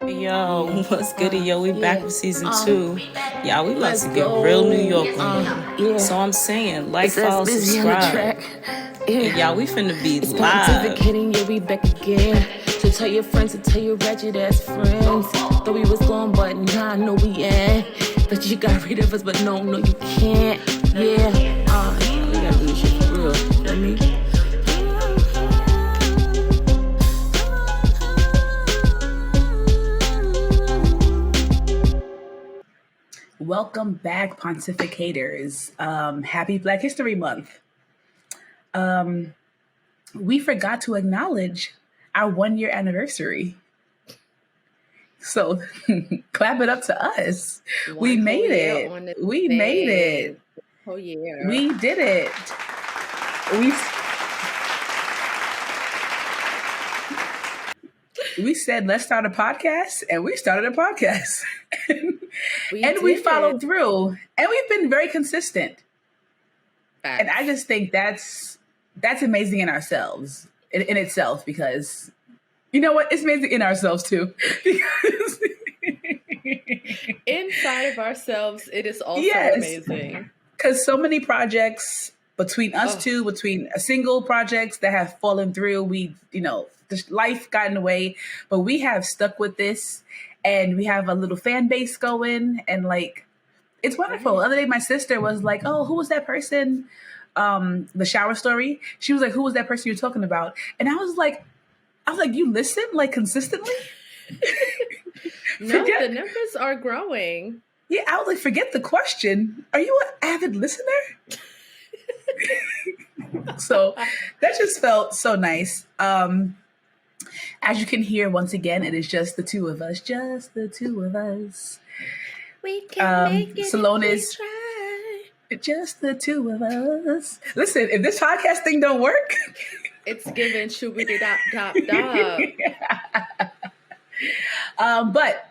Yo, what's good, yo? We back with season 2. Y'all, we about Let's to get go. real New York on Yeah. you. So I'm saying, like, It says follow, busy on the subscribe. track. Yeah. And y'all, we finna be It's live. pontificating, yeah, we back again. So tell your friends, to tell your wretched ass friends. Thought we was gone, but nah, no, we ain't. But you got rid of us, but no, you can't. Yeah. We gotta do this shit for real. You know what I mean? Welcome back, pontificators. Happy Black History Month. We forgot to acknowledge our 1 year anniversary. So clap it up to us. We made it. We made it. Whole year. We did it. We said, let's start a podcast, and we started a podcast. We followed through, and we've been very consistent. Facts. And I just think that's amazing in ourselves, in itself, because you know what? It's amazing in ourselves too. Because inside of ourselves, it is also amazing. Because so many projects between us two, between single projects that have fallen through, life got in the way, but we have stuck with this, and we have a little fan base going, and like, it's wonderful. The other day, my sister was like, "Oh, who was that person? The shower story." She was like, "Who was that person you're talking about?" And I was like, "You listen like consistently?" No, the numbers are growing. Yeah, I was like, forget the question. Are you an avid listener? So that just felt so nice. As you can hear, once again, it is just the two of us. Just the two of us. We can make it Salone if we is try. Just the two of us. Listen, if this podcast thing don't work, it's giving shoo-biddy dop. But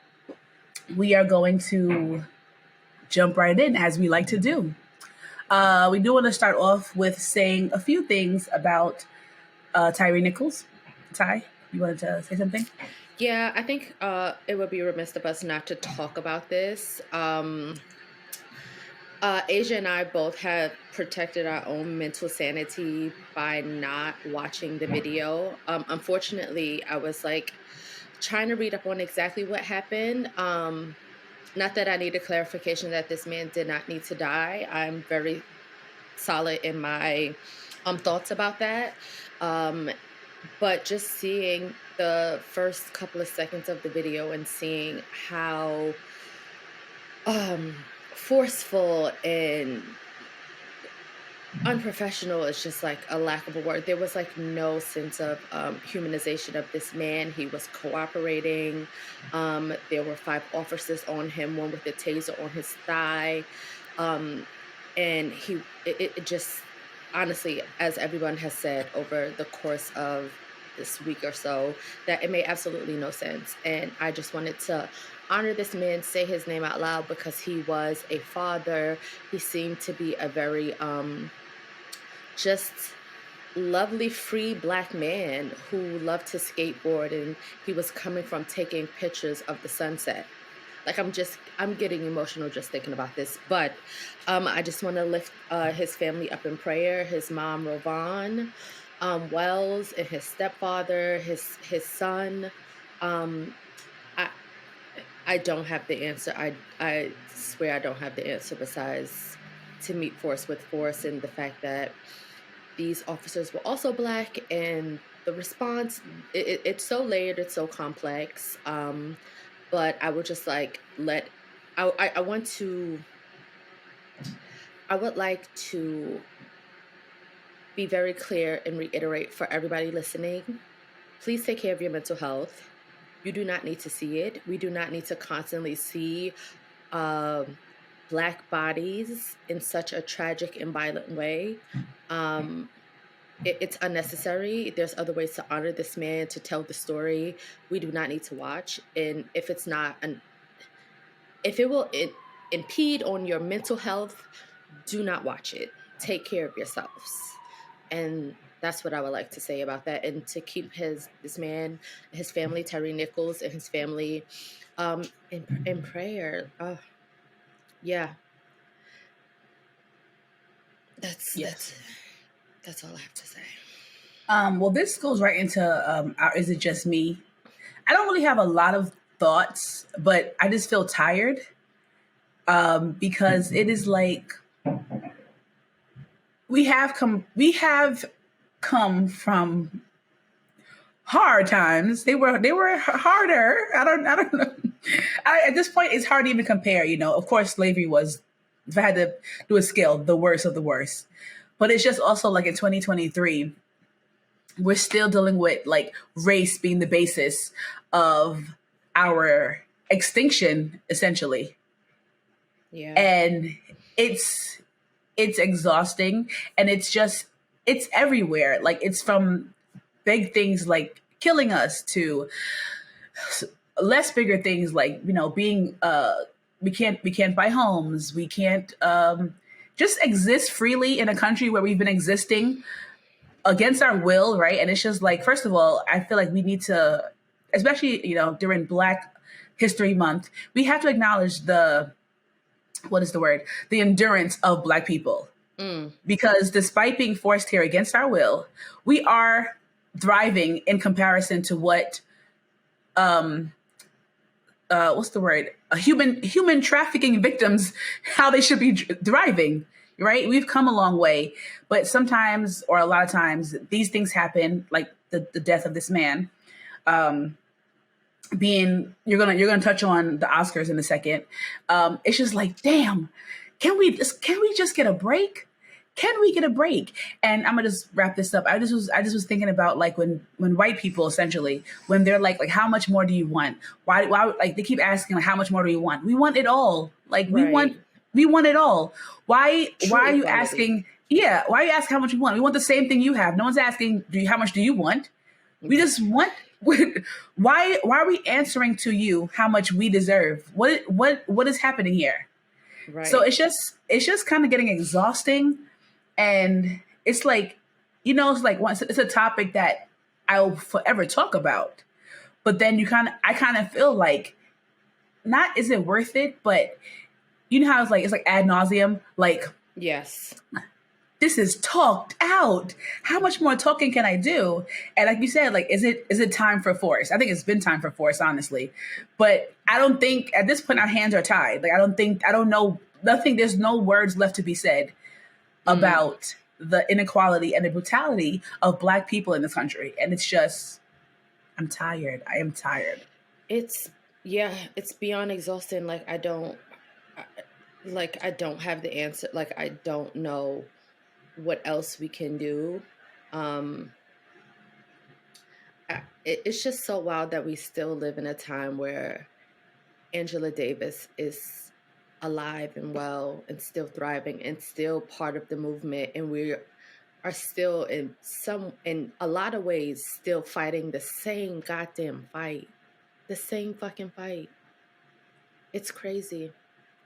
we are going to jump right in, as we like to do. We do want to start off with saying a few things about Tyre Nichols. Ty, you wanted to say something? Yeah, I think it would be remiss of us not to talk about this. Asia and I both have protected our own mental sanity by not watching the video. Unfortunately, I was like trying to read up on exactly what happened. Not that I need a clarification that this man did not need to die. I'm very solid in my thoughts about that. But just seeing the first couple of seconds of the video and seeing how forceful and unprofessional is just like a lack of a word. There was like no sense of humanization of this man. He was cooperating. There were 5 officers on him, one with a taser on his thigh. And it just, honestly, as everyone has said over the course of this week or so, that it made absolutely no sense. And I just wanted to honor this man, say his name out loud, because he was a father. He seemed to be a very just lovely, free Black man who loved to skateboard, and he was coming from taking pictures of the sunset. Like, I'm getting emotional just thinking about this. But I just want to lift his family up in prayer. His mom, Rovon Wells, and his stepfather, his son. I don't have the answer. I swear I don't have the answer, besides to meet force with force, and the fact that these officers were also Black, and the response, it's so layered, it's so complex. But I would just like I would like to be very clear and reiterate for everybody listening: please take care of your mental health. You do not need to see it. We do not need to constantly see Black bodies in such a tragic and violent way. It's unnecessary. There's other ways to honor this man, to tell the story. We do not need to watch. And if it will impede on your mental health, do not watch it. Take care of yourselves. And That's what I would like to say about that, and to keep this man, his family, Terry Nichols, and his family, in prayer. Yeah, that's Yes. that's all I have to say. Well, this goes right into Is It Just Me? I don't really have a lot of thoughts, but I just feel tired because it is like we have come from hard times. They were harder. I don't know. At this point, it's hard to even compare. Of course, slavery was, if I had to do a scale, the worst of the worst. But it's just also like in 2023, we're still dealing with like race being the basis of our extinction, essentially, Yeah. and it's exhausting, and it's everywhere. Like it's from big things like killing us to less bigger things like being we can't buy homes, we can't just exist freely in a country where we've been existing against our will, right? And it's just like, first of all, I feel like we need to, especially during Black History Month, we have to acknowledge the, what is the word, the endurance of Black people, Mm. because despite being forced here against our will, we are thriving in comparison to what what's the word, human trafficking victims, how they should be thriving, right? We've come a long way, but sometimes, or a lot of times, these things happen, like the death of this man. Being, you're gonna touch on the Oscars in a second. It's just like, damn, can we just get a break? Can we get a break? And I'm gonna just wrap this up. I just was thinking about like when white people, essentially, when they're like how much more do you want? Why like they keep asking like how much more do we want? We want it all. Like Right. we want it all. Why True are you equality. asking? Yeah, why are you asking how much you want? We want the same thing you have. No one's asking how much do you want? We just want. Why are we answering to you how much we deserve? What is happening here? So Right. it's just kind of getting exhausting, and it's like, it's like once it's a topic that I'll forever talk about, but then I kind of feel like, not is it worth it, but you know how it's like ad nauseum, like Yes. this is talked out. How much more talking can I do? And like you said, like, is it time for force? I think it's been time for force, honestly. But I don't think at this point our hands are tied. Like I don't know nothing. There's no words left to be said Mm. about the inequality and the brutality of Black people in this country. And it's just, I'm tired. I am tired. It's yeah, it's beyond exhausting. I- I don't have the answer. Like I don't know what else we can do. Um, it's just so wild that we still live in a time where Angela Davis is alive and well and still thriving and still part of the movement, and we are still in a lot of ways still fighting the same goddamn fight, the same fucking fight. It's crazy.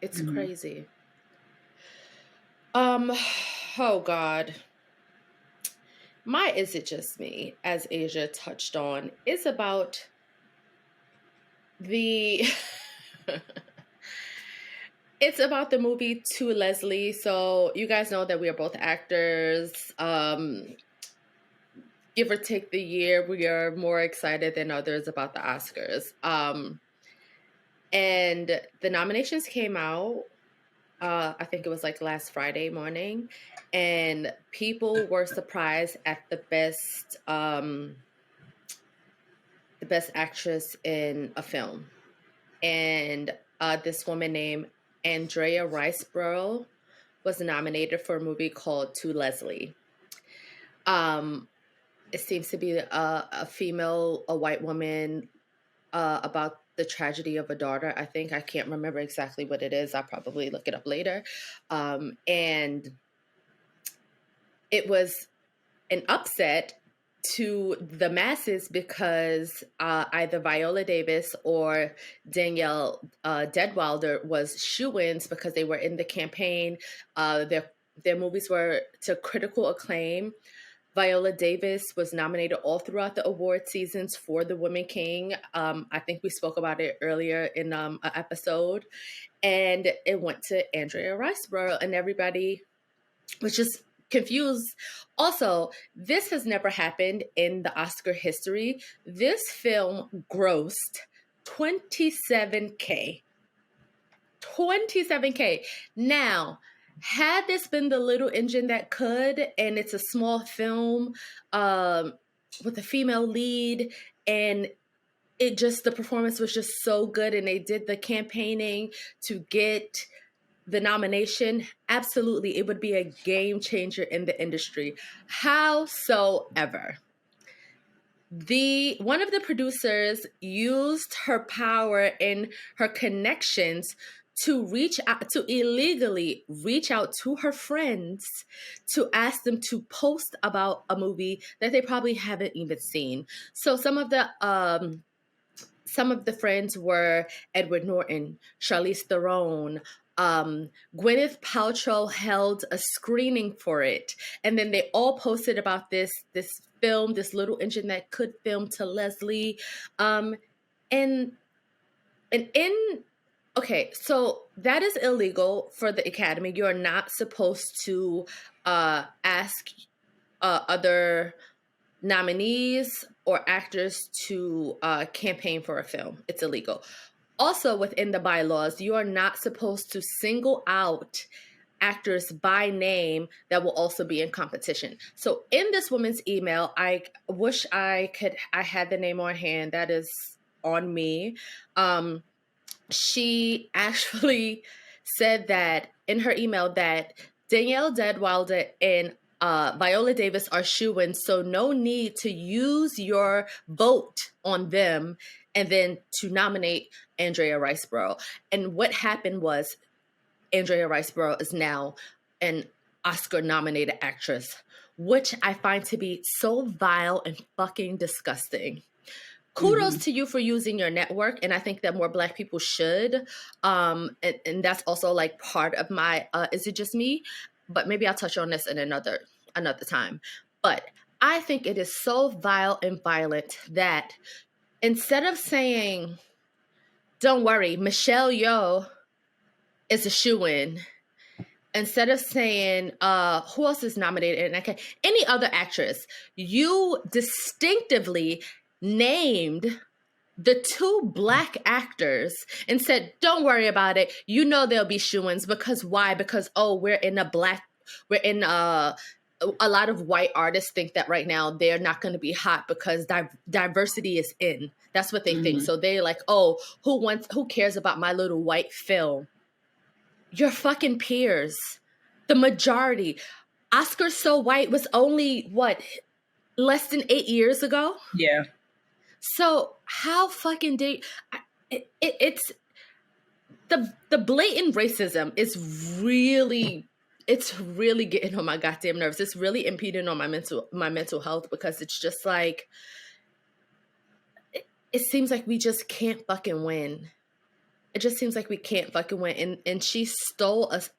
It's Mhm. crazy. Um, oh God. My Is It Just Me, as Asia touched on, is about the it's about the movie To Leslie. So you guys know that we are both actors. Give or take the year, we are more excited than others about the Oscars. And the nominations came out. I think it was like last Friday morning, and people were surprised at the best actress in a film. And this woman named Andrea Riseborough was nominated for a movie called To Leslie. Um, it seems to be a white woman, about the tragedy of a daughter. I think I can't remember exactly what it is. I'll probably look it up later. And it was an upset to the masses because either Viola Davis or Danielle Deadwalder was shoo-ins because they were in the campaign. Their movies were to critical acclaim. Viola Davis was nominated all throughout the award seasons for The Woman King. I think we spoke about it earlier in an episode. And it went to Andrea Riseborough, and everybody was just confused. Also, this has never happened in the Oscar history. This film grossed 27K. 27K. Now, had this been The Little Engine That Could, and it's a small film with a female lead, and the performance was just so good, and they did the campaigning to get the nomination, absolutely, it would be a game changer in the industry. Howsoever, one of the producers used her power and her connections to illegally reach out to her friends to ask them to post about a movie that they probably haven't even seen. So some of the friends were Edward Norton, Charlize Theron, Gwyneth Paltrow held a screening for it, and then they all posted about this film, this Little Engine That Could film to Leslie, okay, so that is illegal for the Academy. You're not supposed to ask other nominees or actors to campaign for a film. It's illegal. Also, within the bylaws, you are not supposed to single out actors by name that will also be in competition. So in this woman's email, I wish I had the name on hand. That is on me. She actually said that in her email that Danielle Deadwalder and Viola Davis are shoo-ins, so no need to use your vote on them and then to nominate Andrea Riseborough. And what happened was Andrea Riseborough is now an Oscar-nominated actress, which I find to be so vile and fucking disgusting. Kudos to you for using your network, and I think that more Black people should. And that's also like part of my Is It Just Me? But maybe I'll touch on this in another time. But I think it is so vile and violent that instead of saying, don't worry, Michelle Yeoh is a shoo-in, instead of saying, who else is nominated? And any other actress, you distinctively named the two Black actors and said, don't worry about it. You know there'll be shoo-ins. Because why? Because, we're in a lot of white artists think that right now they're not going to be hot because diversity is in. That's what they think. So they're like, who cares about my little white film? Your fucking peers, the majority. Oscars So White was only, less than 8 years ago? Yeah. So how fucking it's the blatant racism is really, it's really getting on my goddamn nerves. It's really impeding on my mental health, because it's just like, it seems like we just can't fucking win. It just seems like we can't fucking win. And she stole us.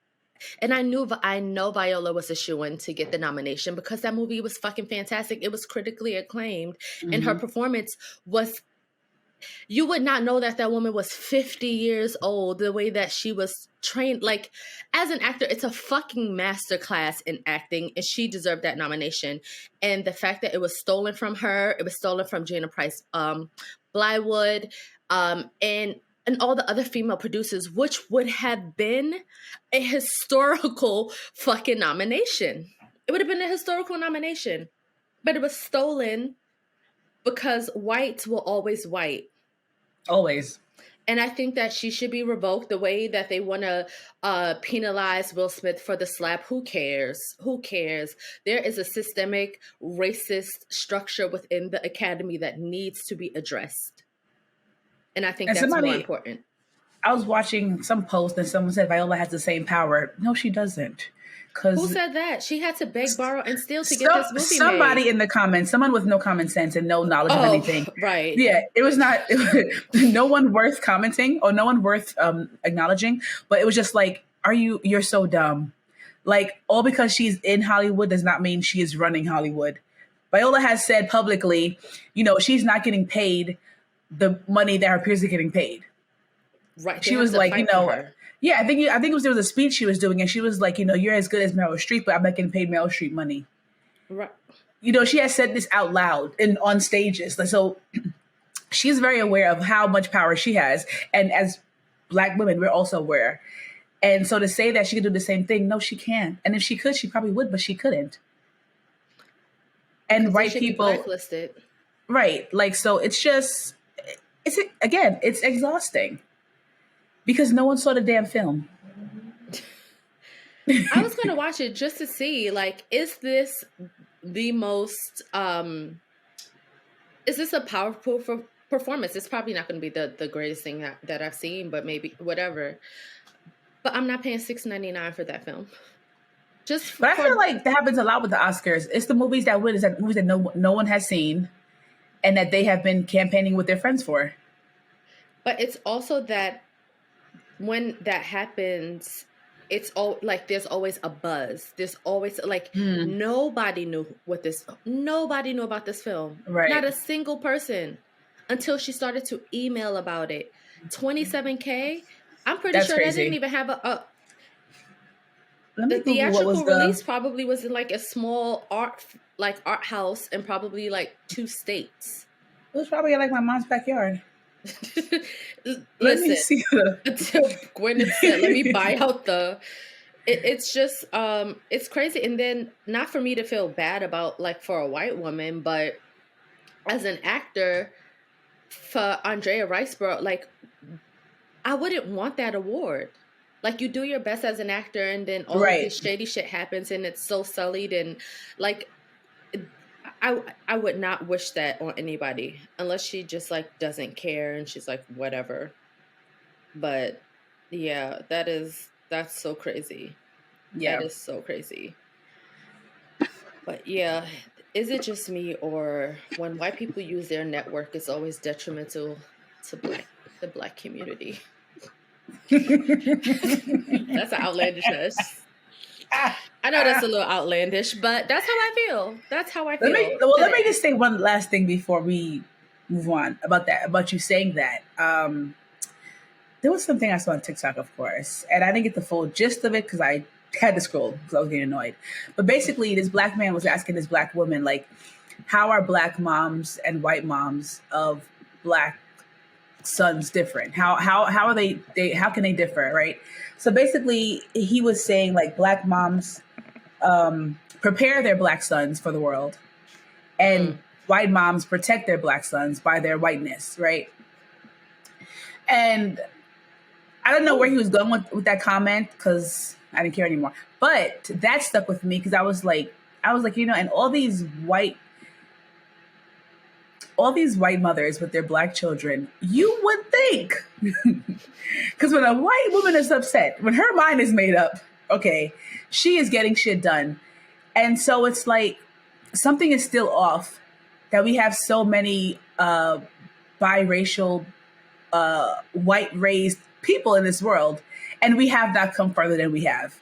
And I know Viola was a shoo-in to get the nomination because that movie was fucking fantastic. It was critically acclaimed. And her performance was, you would not know that woman was 50 years old, the way that she was trained. Like, as an actor, it's a fucking masterclass in acting, and she deserved that nomination. And the fact that it was stolen from her, it was stolen from Gina Price Blywood, and all the other female producers, which would have been a historical fucking nomination. It would have been a historical nomination. But it was stolen because whites will always white. Always. And I think that she should be revoked the way that they want to penalize Will Smith for the slap. Who cares? Who cares? There is a systemic racist structure within the Academy that needs to be addressed. And I think that's more important. I was watching some post and someone said Viola has the same power. No, she doesn't. Who said that? She had to beg, borrow, and steal to get this movie somebody made. In the comments, someone with no common sense and no knowledge of anything. Right. Yeah, it was not no one worth commenting or no one worth acknowledging. But it was just like, you're so dumb. Like, all because she's in Hollywood does not mean she is running Hollywood. Viola has said publicly, she's not getting paid the money that her peers are getting paid. Right. They She have was to like, fight for her. yeah, I think it was there was a speech she was doing, and she was like, you're as good as Meryl Streep, but I'm not getting paid Meryl Streep money. Right. She has said this out loud and on stages. So she's very aware of how much power she has, and as Black women, we're also aware. And so to say that she could do the same thing, no, she can't. And if she could, she probably would, but she couldn't. And Because they white should be people, blacklisted. right? Like, so it's exhausting because no one saw the damn film. I was going to watch it just to see, like, is this the most, is this a powerful performance? It's probably not going to be the greatest thing that I've seen, but maybe whatever. But I'm not paying $6.99 for that film. But I feel like that happens a lot with the Oscars. It's the movies that win, is that movies that no one has seen, and that they have been campaigning with their friends for. But it's also that when that happens, it's all like there's always a buzz. There's always like nobody knew about this film. Right. Not a single person until she started to email about it. 27K. I'm pretty That's sure crazy. that didn't even have Let me the Google what was theatrical release probably was in like a small art house in probably like 2 states. It was probably like my mom's backyard. Listen, let me see until Gwyneth said, let me buy out it's just it's crazy. And then, not for me to feel bad about, like, for a white woman, but as an actor, for Andrea Riseborough, like, I wouldn't want that award. Like, you do your best as an actor, and then all of this shady shit happens, and it's so sullied, and like, I would not wish that on anybody unless she just like doesn't care and she's like whatever. But yeah, that's so crazy. Yeah. That is so crazy. But yeah, is it just me, or when white people use their network, it's always detrimental to the black community? That's an outlandish. I know that's a little outlandish, but that's how I feel. That's how I feel. Let me just say one last thing before we move on about you saying that. There was something I saw on TikTok, of course, and I didn't get the full gist of it because I had to scroll because I was getting annoyed. But basically, this Black man was asking this Black woman, like, how are Black moms and white moms of Black sons different? How are they how can they differ, right? So basically, he was saying, like, Black moms prepare their Black sons for the world, and white moms protect their Black sons by their whiteness, right? And I don't know where he was going with that comment because I didn't care anymore. But that stuck with me because I was like, and all these white mothers with their Black children, you would think, because when a white woman is upset, when her mind is made up, okay, she is getting shit done. And so it's like something is still off that we have so many biracial, white raised people in this world, and we have not come further than we have.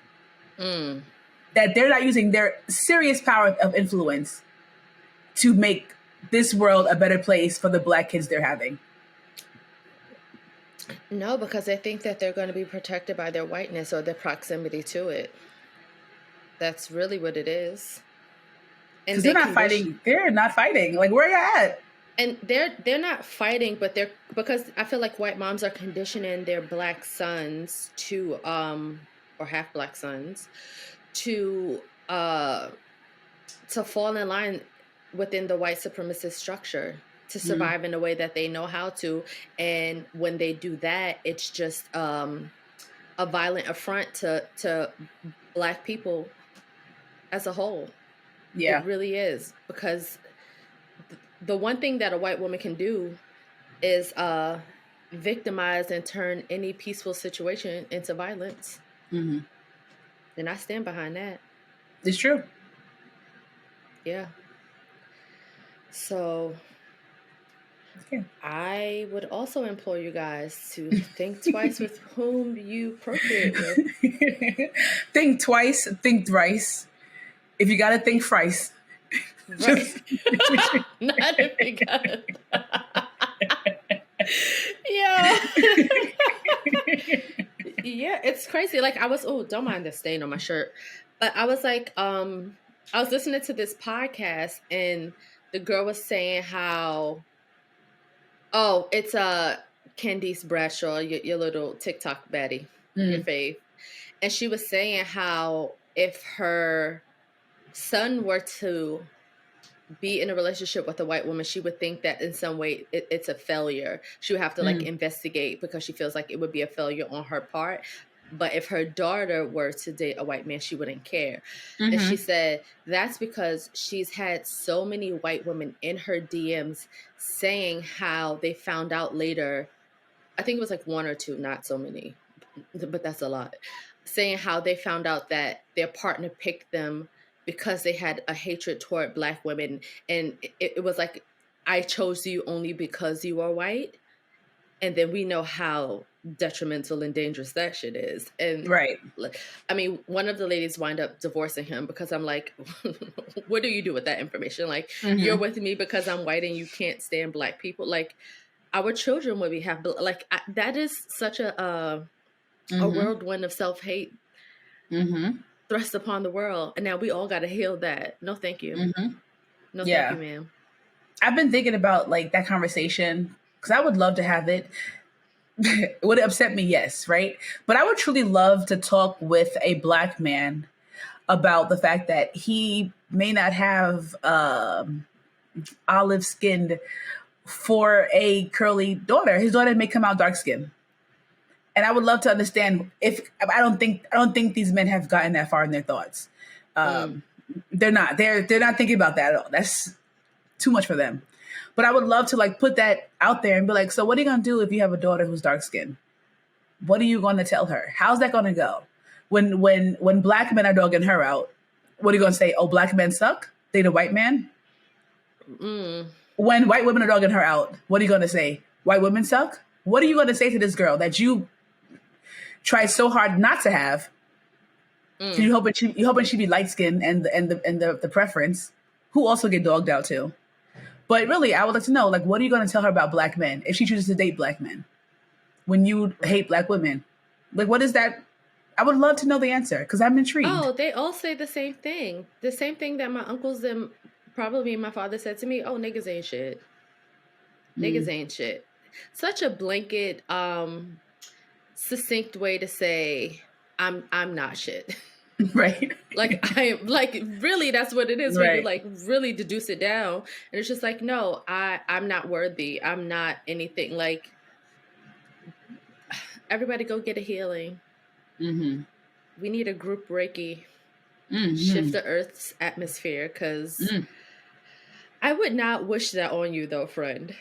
That they're not using their serious power of influence to make this world a better place for the Black kids they're having. No, because they think that they're going to be protected by their whiteness or their proximity to it. That's really what it is. Because they're not fighting. They're not fighting. Like, where are you at? And they're not fighting, but because I feel like white moms are conditioning their Black sons to or half Black sons to fall in line within the white supremacist structure to survive in a way that they know how to. And when they do that, it's just a violent affront to Black people as a whole. Yeah, it really is, because the one thing that a white woman can do is victimize and turn any peaceful situation into violence. And I stand behind that. It's true. Yeah. So Okay. I would also implore you guys to think twice with whom you procreate with. Think twice, think thrice. If you gotta think thrice, Right. just Not if you got Yeah. Yeah, it's crazy. Like I was, oh, don't mind the stain on my shirt. But I was like, I was listening to this podcast and the girl was saying how, oh, it's Candice Bradshaw, your little TikTok baddie, your mm, fave. And she was saying how if her son were to be in a relationship with a white woman, she would think that in some way it's a failure. She would have to like mm, investigate because she feels like it would be a failure on her part. But if her daughter were to date a white man, she wouldn't care. And she said that's because she's had so many white women in her DMs saying how they found out later. I think it was like one or two, not so many, but that's a lot. Saying how they found out that their partner picked them because they had a hatred toward black women. And it was like, I chose you only because you are white. And then we know how detrimental and dangerous that shit is. And right. I mean, one of the ladies wind up divorcing him because I'm like, what do you do with that information? Like, you're with me because I'm white and you can't stand black people. Like, our children would be have like that is such a whirlwind of self-hate thrust upon the world, and now we all got to heal that. No thank you. No thank Yeah. you, ma'am. I've been thinking about like that conversation because I would love to have it. Would it upset me? Yes, right. But I would truly love to talk with a black man about the fact that he may not have olive skinned for a curly daughter. His daughter may come out dark skinned. And I would love to understand if I don't think these men have gotten that far in their thoughts. They're not. They're not thinking about that at all. That's too much for them. But I would love to like put that out there and be like, so what are you gonna do if you have a daughter who's dark skinned? What are you gonna tell her? How's that gonna go? When black men are dogging her out, what are you gonna say? Oh, black men suck? They the white man? When white women are dogging her out, what are you gonna say? White women suck? What are you gonna say to this girl that you tried so hard not to have? You hoping she be light skinned and the preference, who also get dogged out too. But really, I would like to know, like, what are you going to tell her about black men if she chooses to date black men when you hate black women? Like, what is that? I would love to know the answer because I'm intrigued. Oh, they all say the same thing. The same thing that my uncles and probably my father said to me. Oh, niggas ain't shit. Niggas ain't shit. Such a blanket, succinct way to say I'm not shit. Right. Like I am like really that's what it is when you Right. like really deduce it down. And it's just like, no, I'm not worthy. I'm not anything. Like everybody go get a healing. We need a group Reiki. Shift the Earth's atmosphere because I would not wish that on you though, friend.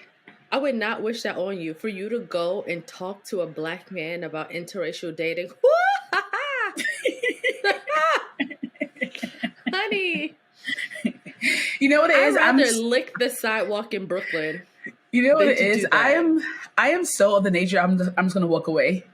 I would not wish that on you for you to go and talk to a black man about interracial dating. Honey, You know what it I'd is? rather lick the sidewalk in Brooklyn You know what than it to is? do that. I am so of the nature. I'm just gonna walk away.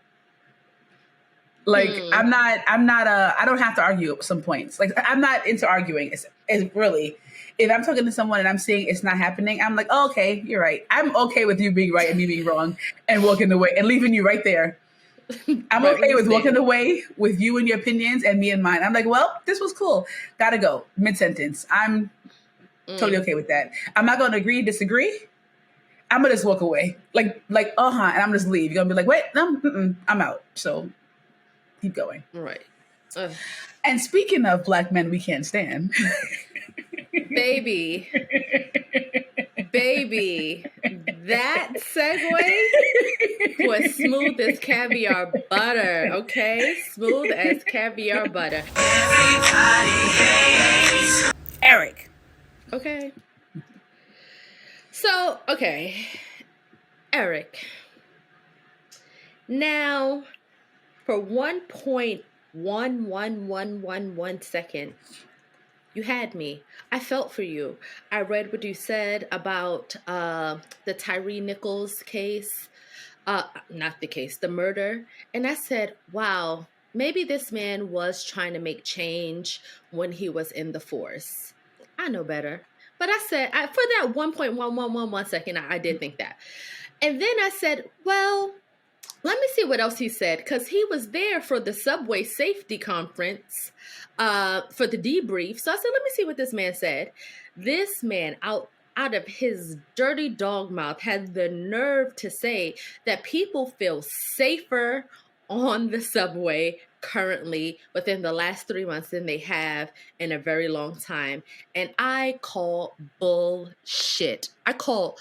Like I'm not I don't have to argue at some points. Like I'm not into arguing. It's really if I'm talking to someone and I'm seeing it's not happening, I'm like, oh, okay, you're right. I'm okay with you being right and me being wrong and walking away and leaving you right there. I'm Right where okay you with walking stand. away with you and your opinions and me and mine. I'm like, well, this was cool. Gotta go. Mid sentence. I'm totally okay with that. I'm not gonna agree, disagree. I'm gonna just walk away. Like, and I'm gonna just leave. You're gonna be like, wait, no, I'm out. So keep going. Right. Ugh. And speaking of black men we can't stand. Baby. Baby. That segue was smooth as caviar butter, okay? Smooth as caviar butter. Eric. Okay. So, okay. Eric. Now, for 1.11111 second, You had me. I felt for you. I read what you said about the Tyree Nichols case, not the case, the murder. And I said, wow, maybe this man was trying to make change when he was in the force. I know better. But I said, for that 1.1111 second, I did think that. And then I said, well, let me see what else he said, because he was there for the subway safety conference, for the debrief. So I said, let me see what this man said. This man, out of his dirty dog mouth, had the nerve to say that people feel safer on the subway currently within the last 3 months than they have in a very long time. And I call bullshit. I call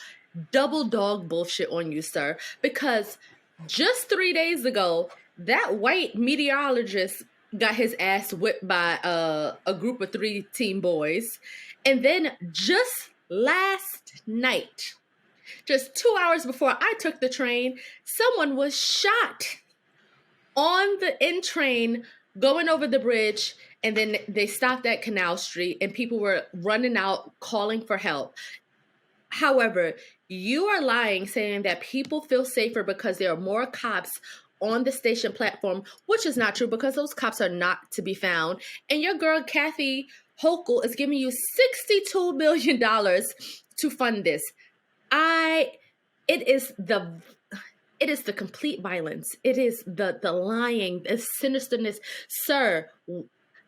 double dog bullshit on you, sir, because just 3 days ago, that white meteorologist got his ass whipped by a group of 3 teen boys. And then just last night, just 2 hours before I took the train, someone was shot on the N train going over the bridge. And then they stopped at Canal Street and people were running out calling for help. However, you are lying saying that people feel safer because there are more cops on the station platform, which is not true because those cops are not to be found. And your girl, Kathy Hochul, is giving you $62 million to fund this. It is the complete violence. It is the lying, the sinisterness. Sir,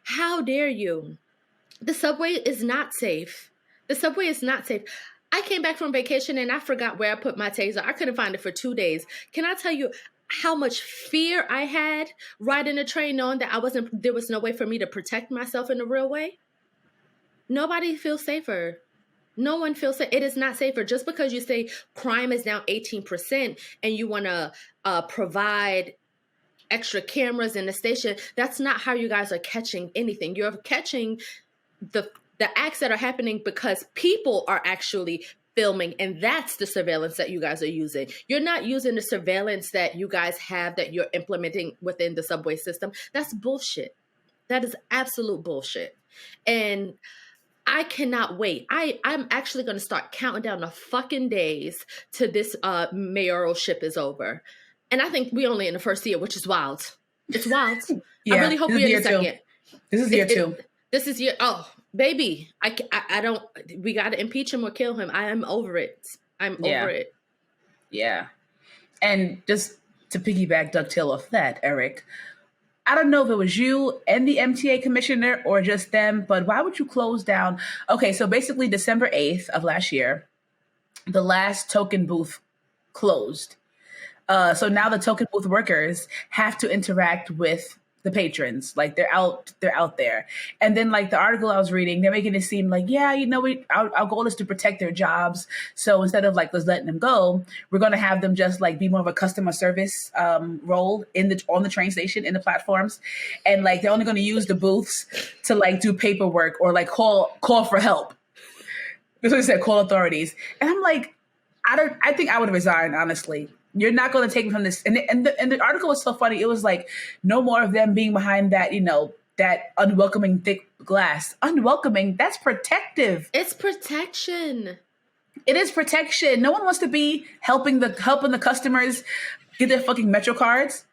how dare you? The subway is not safe. The subway is not safe. I came back from vacation and I forgot where I put my taser. I couldn't find it for 2 days. Can I tell you how much fear I had riding a train knowing that there was no way for me to protect myself in a real way? Nobody feels safer. No one feels safe. It is not safer. Just because you say crime is down 18% and you want to provide extra cameras in the station, that's not how you guys are catching anything. You're catching the acts that are happening because people are actually filming, and that's the surveillance that you guys are using. You're not using the surveillance that you guys have that you're implementing within the subway system. That's bullshit. That is absolute bullshit. And I cannot wait. I'm actually going to start counting down the fucking days to this mayoralship is over. And I think we only in the first year, which is wild. It's wild. Yeah, I really hope we're in the second. This is year 2. This is baby, I don't, we got to impeach him or kill him. I am over it. Over it. Yeah. And just to piggyback dovetail off that, Eric, I don't know if it was you and the MTA commissioner or just them, but why would you close down? Okay, so basically December 8th of last year, the last token booth closed. So now the token booth workers have to interact with the patrons. Like they're out there. And then like the article I was reading, they're making it seem like, yeah, our goal is to protect their jobs. So instead of like, let's letting them go, we're going to have them just like be more of a customer service role on the train station, in the platforms. And like, they're only going to use the booths to like do paperwork or like call for help. That's what they said, call authorities. And I'm like, I think I would have resigned, honestly. You're not going to take me from this. And the article was so funny. It was like, no more of them being behind that, that unwelcoming thick glass. Unwelcoming, that's protective. It's protection. It is protection. No one wants to be helping the customers get their fucking Metro cards.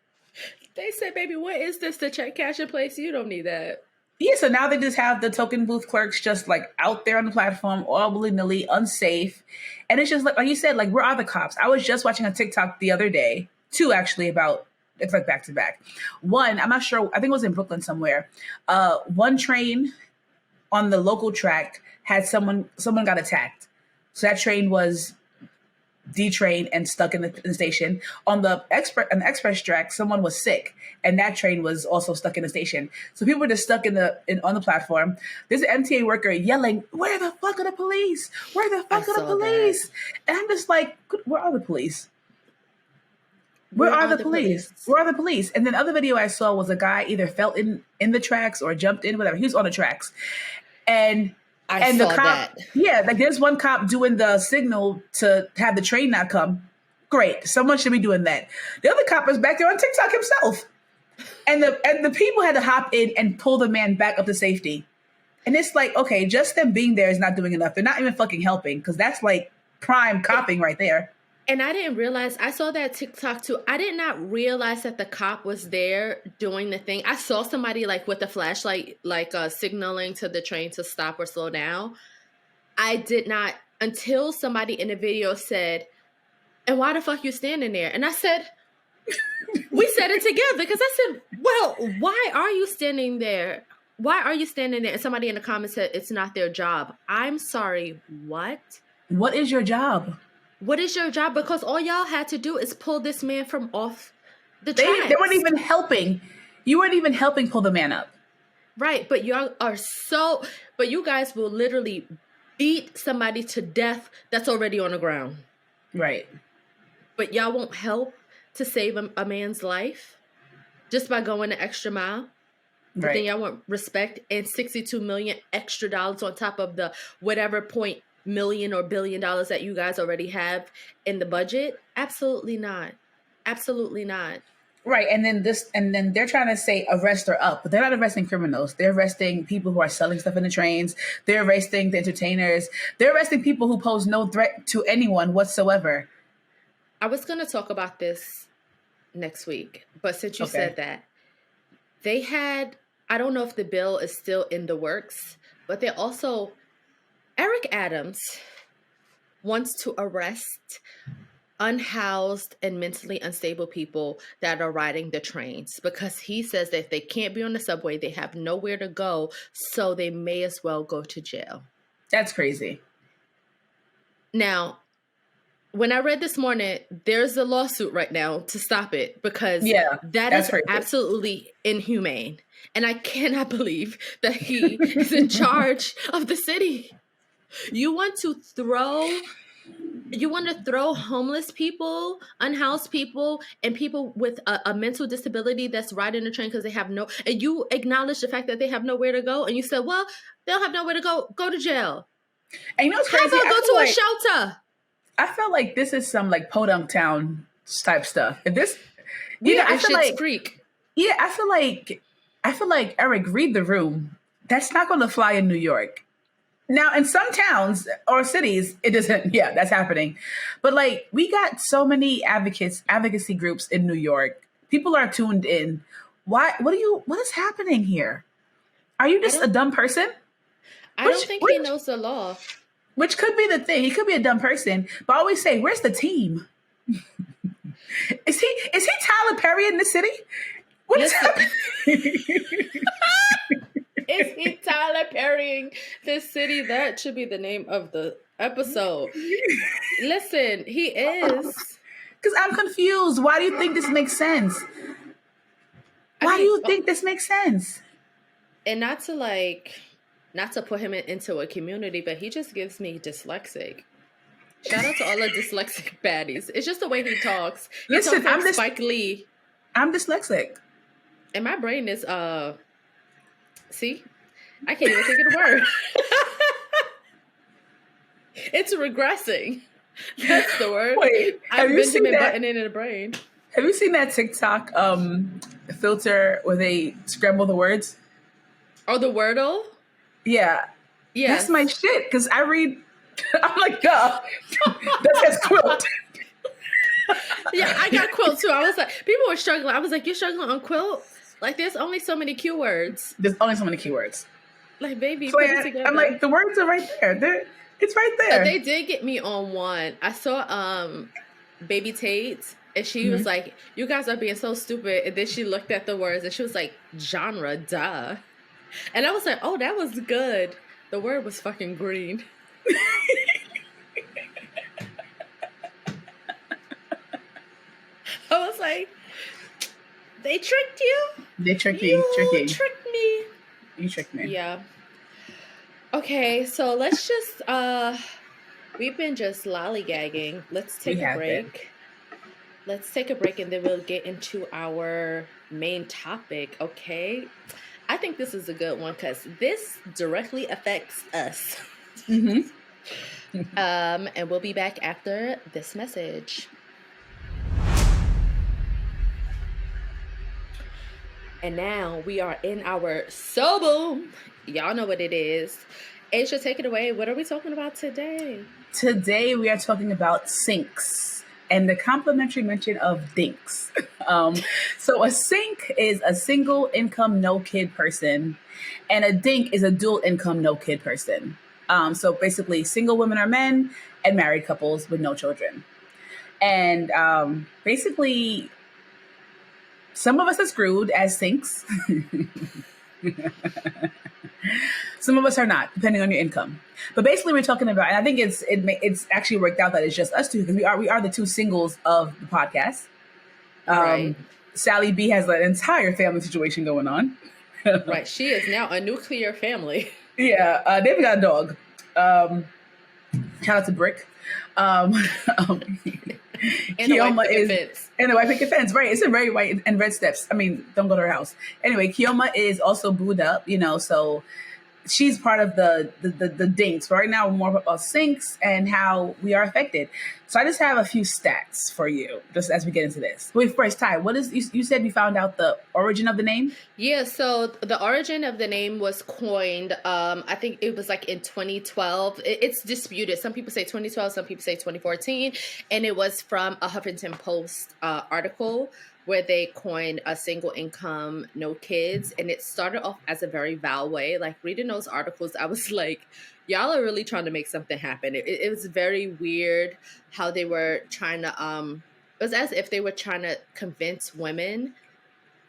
They say, baby, what is this? The check cash in place? You don't need that. Yeah, so now they just have the token booth clerks just like out there on the platform, all willy-nilly, unsafe. And it's just like you said, like, where are the cops? I was just watching a TikTok the other day, 2 actually, about, it's like back to back. One, I'm not sure, I think it was in Brooklyn somewhere. One train on the local track had someone got attacked. So that train was detrained and stuck in the station. On the express track, someone was sick, and that train was also stuck in the station. So people were just stuck on the platform. There's an MTA worker yelling, "Where the fuck are the police? Where the fuck are the police?" And I'm just like, where are the police? Where are the police? Where are the police? And then the other video I saw was a guy either fell in the tracks or jumped in, whatever. He was on the tracks, and the cop, that. Yeah, like there's one cop doing the signal to have the train not come. Great. Someone should be doing that. The other cop is back there on TikTok himself. And the people had to hop in and pull the man back up to safety. And it's like, okay, just them being there is not doing enough. They're not even fucking helping, because that's like prime copying right there. And I didn't realize, I saw that TikTok too. I did not realize that the cop was there doing the thing. I saw somebody like with a flashlight, like signaling to the train to stop or slow down. I did not, until somebody in the video said, and why the fuck you standing there? And I said, we said it together, because I said, well, why are you standing there? Why are you standing there? And somebody in the comments said, it's not their job. I'm sorry, what? What is your job? What is your job? Because all y'all had to do is pull this man from off the tracks. They weren't even helping. You weren't even helping pull the man up. Right, but y'all are but you guys will literally beat somebody to death that's already on the ground. Right. But y'all won't help to save a man's life just by going the extra mile. But then y'all want respect and $62 million extra dollars on top of the whatever $1 million or $1 billion that you guys already have in the budget. Absolutely not. Absolutely not. Right. And then they're trying to say arrest or up, but they're not arresting criminals. They're arresting people who are selling stuff in the trains. They're arresting the entertainers. They're arresting people who pose no threat to anyone whatsoever. I was going to talk about this next week, but since you said that, they had, I don't know if the bill is still in the works, but they also, Eric Adams wants to arrest unhoused and mentally unstable people that are riding the trains, because he says that if they can't be on the subway, they have nowhere to go, so they may as well go to jail. That's crazy. Now, when I read this morning, there's a lawsuit right now to stop it, because that is crazy. Absolutely inhumane. And I cannot believe that he is in charge of the city. You want to throw homeless people, unhoused people, and people with a mental disability that's riding the train because they have and you acknowledge the fact that they have nowhere to go, and you said, well, they don't have nowhere to go to jail. And you know what's crazy? How about go to a shelter? I feel like this is some like Podunk Town type stuff. And this, I feel like Creek. Yeah, I feel like Eric, read the room. That's not going to fly in New York. Now, in some towns or cities, it doesn't. Yeah, that's happening. But like, we got so many advocacy groups in New York. People are tuned in. Why? What is happening here? Are you just a dumb person? I don't think he knows the law. Which could be the thing. He could be a dumb person. But I always say, where's the team? Is he Tyler Perry in the city? What is happening? Is he Tyler Perrying this city? That should be the name of the episode. Listen, he is. Because I'm confused. Why do you think this makes sense? Why do you think this makes sense? And not to put him into a community, but he just gives me dyslexic. Shout out to all the dyslexic baddies. It's just the way he talks. Listen, I'm Spike Lee. I'm dyslexic. And my brain is, see? I can't even think of the word. It's regressing. That's the word. Wait, I'm Benjamin Buttoning in the brain. Have you seen that TikTok filter where they scramble the words? Oh, the Wordle? Yeah. Yeah. That's my shit, because I read, I'm like, duh. That says quilt. Yeah, I got quilt too. I was like, people were struggling. I was like, you're struggling on quilt? Like, there's only so many keywords. There's only so many keywords. Like, baby, so put it together. I'm like, the words are right there. It's right there. They did get me on one. I saw Baby Tate, and she was like, you guys are being so stupid. And then she looked at the words, and she was like, genre, duh. And I was like, oh, that was good. The word was fucking green. I was like, they tricked you? They tricked me. You tricked me. You tricked me. Yeah. Okay, so let's just, we've been just lollygagging. Let's take a break. Let's take a break, and then we'll get into our main topic, okay? I think this is a good one because this directly affects us. And we'll be back after this message. And now we are in our So Boom. Y'all know what it is. Aisha, take it away. What are we talking about today? Today we are talking about sinks and the complimentary mention of dinks. So a sink is a single income no kid person, and a dink is a dual income no kid person. So basically, single women are men, and married couples with no children. And basically, some of us are screwed as sinks. Some of us are not, depending on your income. But basically, we're talking about, and I think it's actually worked out that it's just us two because we are the two singles of the podcast. Right. Sally B has an entire family situation going on. Right. She is now a nuclear family. Yeah, they've got a dog. Shout out to Brick. And a white Kioma picket is fence. and a white picket fence, right? It's in very white and red steps. I mean, don't go to her house. Anyway, Kioma is also booed up, so she's part of the dinks. Right now, we're more about sinks and how we are affected. So I just have a few stats for you, just as we get into this. Wait, first, Ty, what is you said you found out the origin of the name? Yeah, so the origin of the name was coined, I think it was like in 2012. It's disputed. Some people say 2012, some people say 2014. And it was from a Huffington Post article where they coined a single income, no kids. And it started off as a very foul way. Like reading those articles, I was like, y'all are really trying to make something happen. It was very weird how they were trying to, it was as if they were trying to convince women.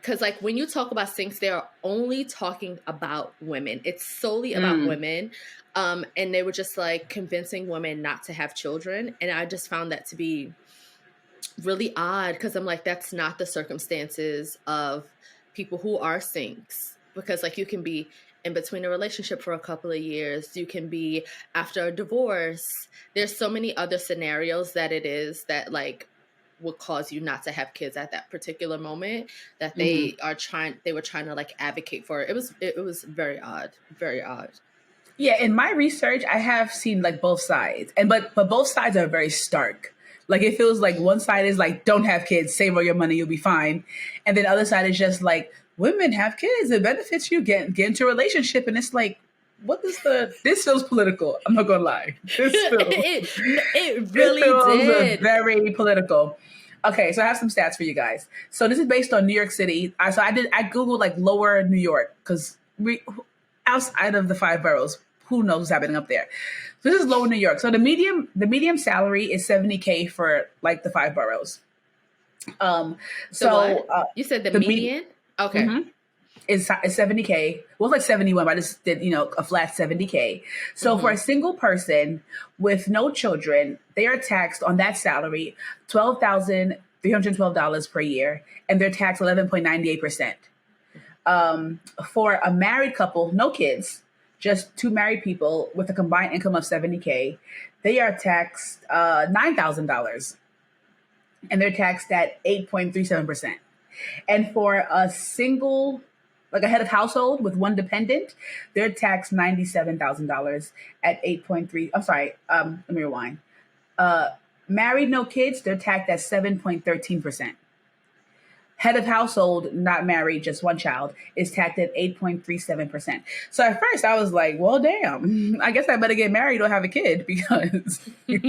Because, like, when you talk about sinks, they are only talking about women. It's solely about women. And they were just, like, convincing women not to have children. And I just found that to be really odd because I'm like, that's not the circumstances of people who are sinks. Because, like, you can be in between a relationship for a couple of years. You can be after a divorce. There's so many other scenarios that it is that, like, would cause you not to have kids at that particular moment that they were trying to like advocate for. It was very odd. Yeah, in my research, I have seen like both sides, and but both sides are very stark. Like it feels like one side is like, don't have kids, save all your money, you'll be fine, and then the other side is just like, women have kids, it benefits you, get into a relationship, and it's like, this feels political. I'm not gonna lie, it really did. Very political. Okay, so I have some stats for you guys. So this is based on New York City. I googled like lower New York because we outside of the five boroughs, who knows what's happening up there. So this is lower New York. So the medium salary is $70K for like the five boroughs. You said the median? Okay. Mm-hmm. Is $70K. Well, it's like 71, but I just did, a flat $70K. So for a single person with no children, they are taxed on that salary $12,312 per year, and they're taxed 11.98%. For a married couple, no kids, just two married people with a combined income of $70K, they are taxed $9,000, and they're taxed at 8.37%. And for a single, like a head of household with one dependent, they're taxed $97,000 at 8.3. I'm sorry. Let me rewind. Married, no kids, they're taxed at 7.13%. Head of household, not married, just one child, is taxed at 8.37%. So at first I was like, well, damn, I guess I better get married or have a kid because the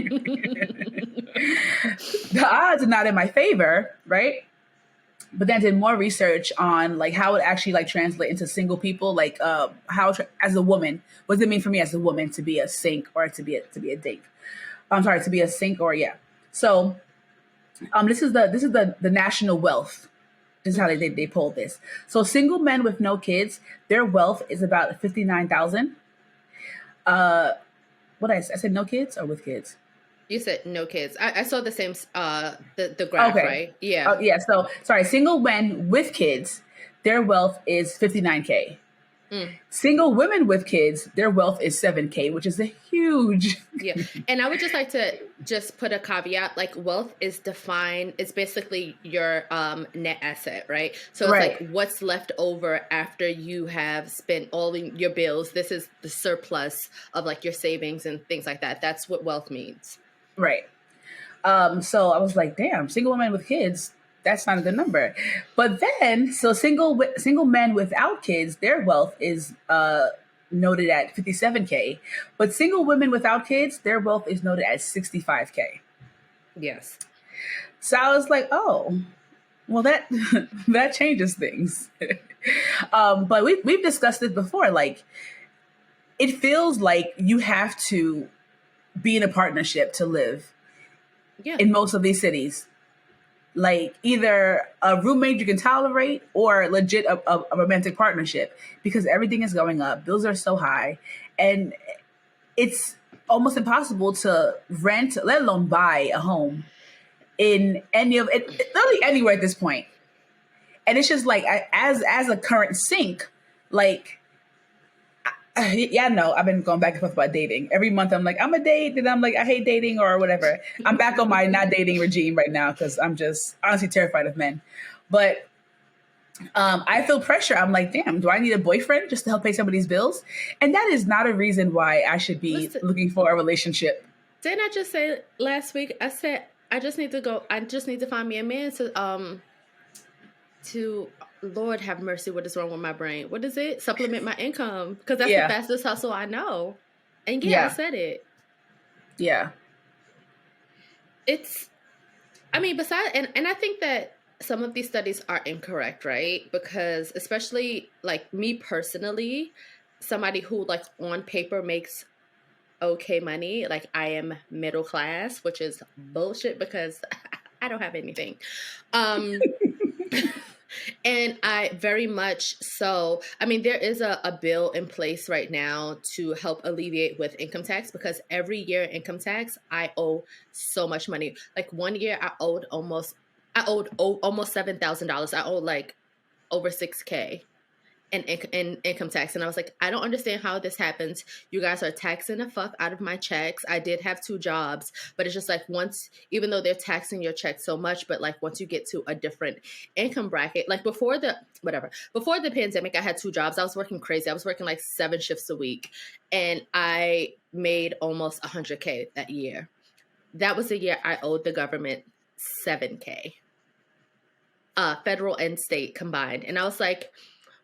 odds are not in my favor, right? But then did more research on like how it actually like translate into single people, like as a woman, what does it mean for me as a woman to be a sink or to be a dink? I'm sorry, to be a sink or yeah. So this is the national wealth. This is how they pulled this. So single men with no kids, their wealth is about 59,000. What I said no kids or with kids? You said no kids. I saw the same the graph, okay. Right? Yeah. Yeah. So sorry, single men with kids, their wealth is 59K. Single women with kids, their wealth is 7K, which is a huge. Yeah. And I would just like to just put a caveat, like wealth is defined, it's basically your net asset, right? So it's right. Like what's left over after you have spent all your bills. This is the surplus of like your savings and things like that. That's what wealth means. Right. So I was like, damn, single women with kids, that's not a good number. But then, so single men without kids, their wealth is noted at 57K, but single women without kids, their wealth is noted at 65K. Yes. So I was like, oh, well, that that changes things. But we've discussed this before. Like, it feels like you have to be in a partnership to live Yeah. in most of these cities. Like either a roommate you can tolerate or legit a romantic partnership, because everything is going up. Bills are so high, and it's almost impossible to rent, let alone buy a home in any of it, literally anywhere at this point. And it's just like as a current sink, like yeah, no, I've been going back and forth about dating. Every month I'm like, I'm a date, and I'm like, I hate dating or whatever. I'm back on my not dating regime right now because I'm just honestly terrified of men. But I feel pressure. I'm like, damn, do I need a boyfriend just to help pay some of these bills? And that is not a reason why I should be Listen, looking for a relationship. didn't I just say last week? I said I just need to go. I just need to find me a man to Lord have mercy. What is wrong with my brain? What is it? Supplement my income, because that's the Yeah, fastest hustle I know. And yeah, I yeah, said it. yeah. It's. I mean, besides, and I think that some of these studies are incorrect, right? Because especially like me personally, somebody who like on paper makes okay money, like I am middle class, which is bullshit because I don't have anything. Um and I very much so, I mean, there is a bill in place right now to help alleviate with income tax, because every year income tax, I owe so much money. Like one year I owed almost $7,000. I owed like over 6K in income tax. And I was like, I don't understand how this happens. You guys are taxing the fuck out of my checks. I did have 2 jobs, but it's just like once, even though they're taxing your check so much, but like once you get to a different income bracket, like before the pandemic, I had 2 jobs. I was working crazy. I was working like 7 shifts a week, and I made almost 100K that year. That was the year I owed the government 7K, federal and state combined. And I was like,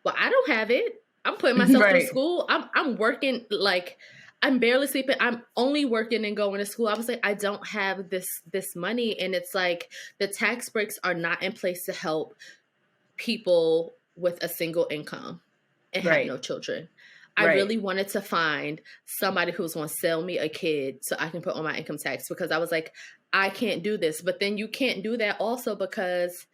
well, I don't have it. I'm putting myself through Right. school. I'm working, like I'm barely sleeping. I'm only working and going to school. I was like, I don't have this money. And it's like the tax breaks are not in place to help people with a single income and have Right. no children. I Right. really wanted to find somebody who's going to sell me a kid so I can put on my income tax, because I was like, I can't do this. But then you can't do that also because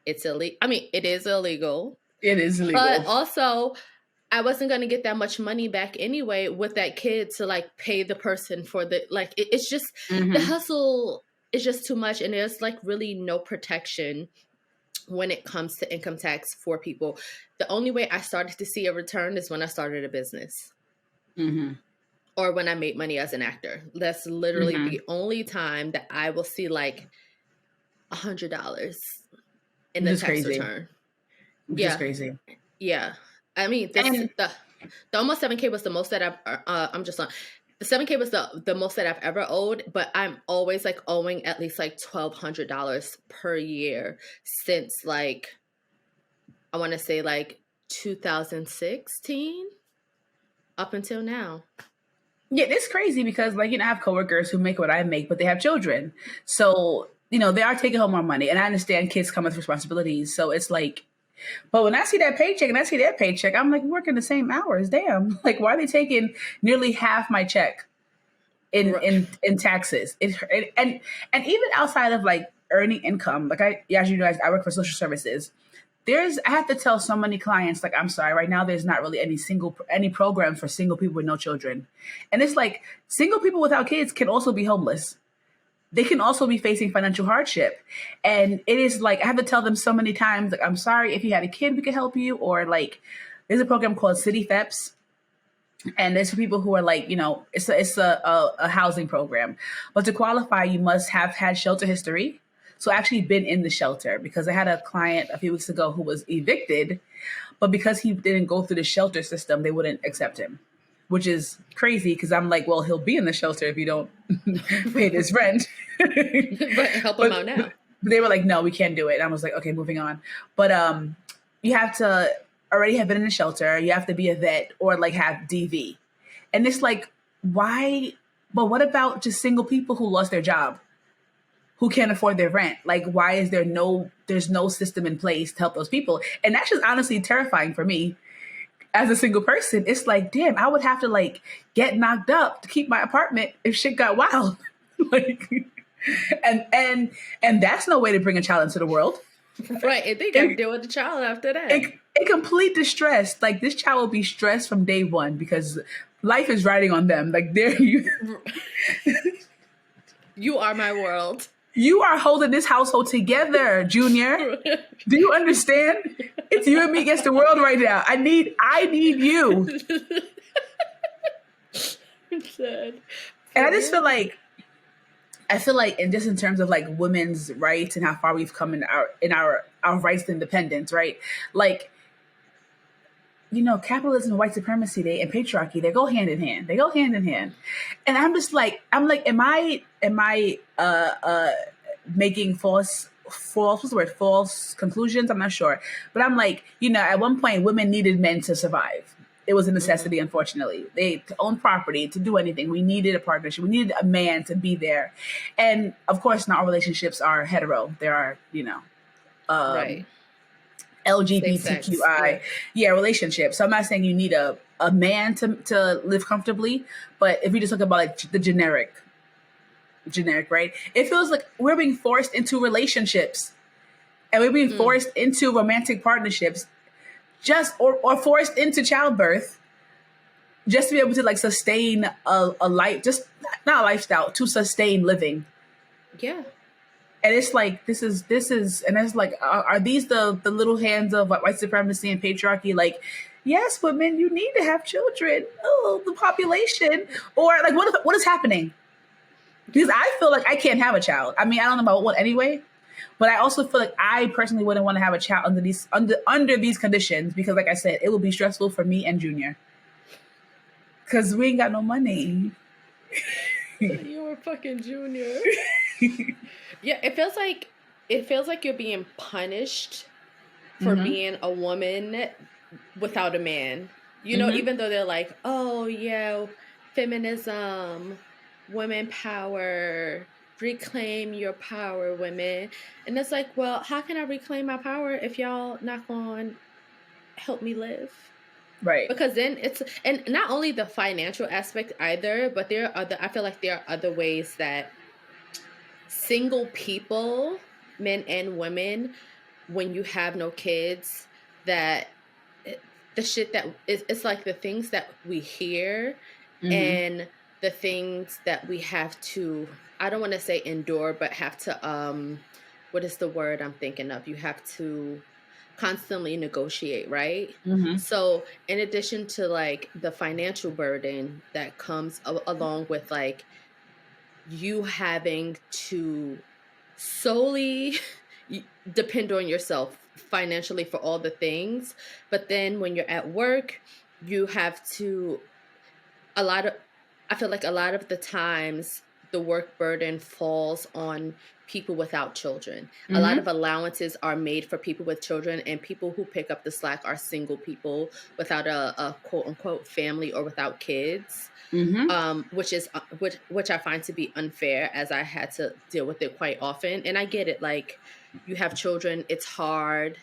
it's illegal. I mean, it is illegal. It is But illegal. also, I wasn't going to get that much money back anyway with that kid to like pay the person for the, like, it's just, the hustle is just too much. And there's like really no protection when it comes to income tax for people. The only way I started to see a return is when I started a business. Or when I made money as an actor. That's literally the only time that I will see like $100 in the Which is tax crazy. return. Which is crazy. Yeah. I mean, And the almost 7K was the most that I'm just on. The 7K was the most that I've ever owed, but I'm always like owing at least like $1,200 per year since like, I want to say like 2016 up until now. yeah, it's crazy because like, I have coworkers who make what I make, but they have children. So, they are taking home more money. And I understand kids come with responsibilities. So it's like, but when I see that paycheck and I see their paycheck, I'm like, we're working the same hours. Damn. Like, why are they taking nearly half my check in taxes? And even outside of like earning income, like as you guys, I work for social services. I have to tell so many clients, like, I'm sorry, right now there's not really any program for single people with no children. And it's like single people without kids can also be homeless. They can also be facing financial hardship. And it is like, I have to tell them so many times, like, I'm sorry, if you had a kid, we could help you. Or like, there's a program called City FEPS. And it's for people who are like, it's a housing program. But to qualify, you must have had shelter history. So I actually been in the shelter, because I had a client a few weeks ago who was evicted, but because he didn't go through the shelter system, they wouldn't accept him, which is crazy because I'm like, well, he'll be in the shelter if you don't pay this rent. But help him out now. they were like, no, we can't do it. And I was like, okay, moving on. But you have to already have been in a shelter. You have to be a vet or like have DV. And it's like, why? But what about just single people who lost their job, who can't afford their rent? Like, why is there's no system in place to help those people? And that's just honestly terrifying for me as a single person. It's like, damn, I would have to like get knocked up to keep my apartment if shit got wild. Like, and that's no way to bring a child into the world. Right. And they got to deal with the child after that. A complete distress. Like, this child will be stressed from day one because life is riding on them. Like, you are my world. You are holding this household together, Junior. Do you understand? It's you and me against the world right now. I need you. Sad. And I just feel like, and just in terms of like women's rights and how far we've come in our rights to independence, right? Like, you know, capitalism and white supremacy, and patriarchy, they go hand in hand. And I'm just like, am I making false conclusions? I'm not sure. But I'm like, you know, at one point women needed men to survive. It was a necessity, unfortunately. To own property, to do anything, we needed a partnership. We needed a man to be there. And of course, not all relationships are hetero. There are, you know, right. LGBTQI, relationships. So I'm not saying you need a man to live comfortably, but if you just talk about like the generic, right? It feels like we're being forced into relationships, and we're being forced into romantic partnerships, or forced into childbirth, just to be able to like sustain a life, just not a lifestyle, to sustain living. Yeah. And it's like, this is, and it's like, are these the little hands of white supremacy and patriarchy? Like, yes, women, you need to have children. Oh, the population. Or like, what is happening? Because I feel like I can't have a child. I mean, I don't know about what anyway, but I also feel like I personally wouldn't want to have a child under these conditions, because like I said, it will be stressful for me and Junior. Because we ain't got no money. You were fucking Junior. Yeah, it feels like you're being punished for being a woman without a man. You know, even though they're like, oh yeah, feminism, women power, reclaim your power, women. And it's like, well, how can I reclaim my power if y'all not gonna help me live? Right. Because then and not only the financial aspect either, but I feel like there are other ways that single people, men and women, when you have no kids, that the shit that it's like the things that we hear and the things that we have to, I don't want to say endure, but have to, what is the word I'm thinking of? You have to constantly negotiate, right? So in addition to like the financial burden that comes along with like you having to solely depend on yourself financially for all the things, but then when you're at work, you have to, I feel like a lot of the times the work burden falls on people without children. A lot of allowances are made for people with children, and people who pick up the slack are single people without a quote unquote family or without kids. Which I find to be unfair, as I had to deal with it quite often. And I get it, like, you have children, it's hard,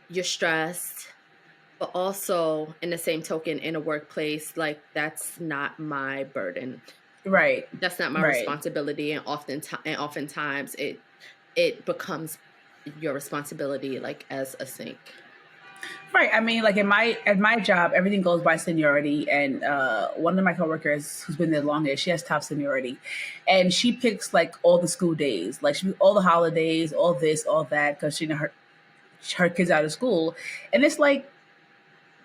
you're stressed, but also in the same token, in a workplace, like, that's not my burden. Right. That's not my responsibility, and oftentimes it becomes your responsibility, like, as a sink. Right. I mean, like at my job, everything goes by seniority, and one of my coworkers who's been there longest, she has top seniority, and she picks like all the school days, like all the holidays, all this, all that, because she, you know, her kids out of school, and it's like,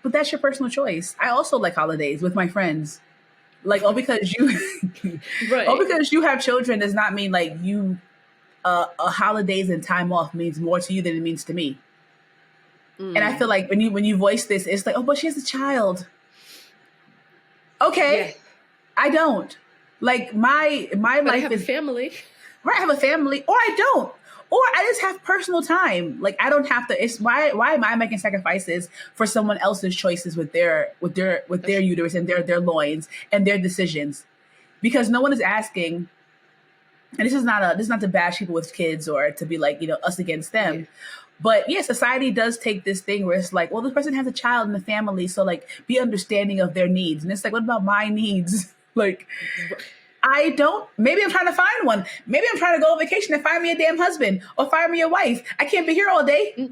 but that's your personal choice. I also like holidays with my friends. Like, all because you, all because you have children does not mean like you, holidays and time off means more to you than it means to me. And I feel like when you voice this, it's like, oh, but she has a child. Okay, I don't. Like my life is family. Right, I have a family, or I don't. or I just have personal time. Like I don't have to. It's why am I making sacrifices for someone else's choices with their uterus and their loins and their decisions? Because no one is asking. And this is not to bash people with kids or to be like, us against Yeah. them. But yeah, society does take this thing where it's like, well, this person has a child in the family, so like be understanding of their needs. And it's like, what about my needs? Like I don't. Maybe I'm trying to find one. Maybe I'm trying to go on vacation and find me a damn husband or find me a wife. I can't be here all day.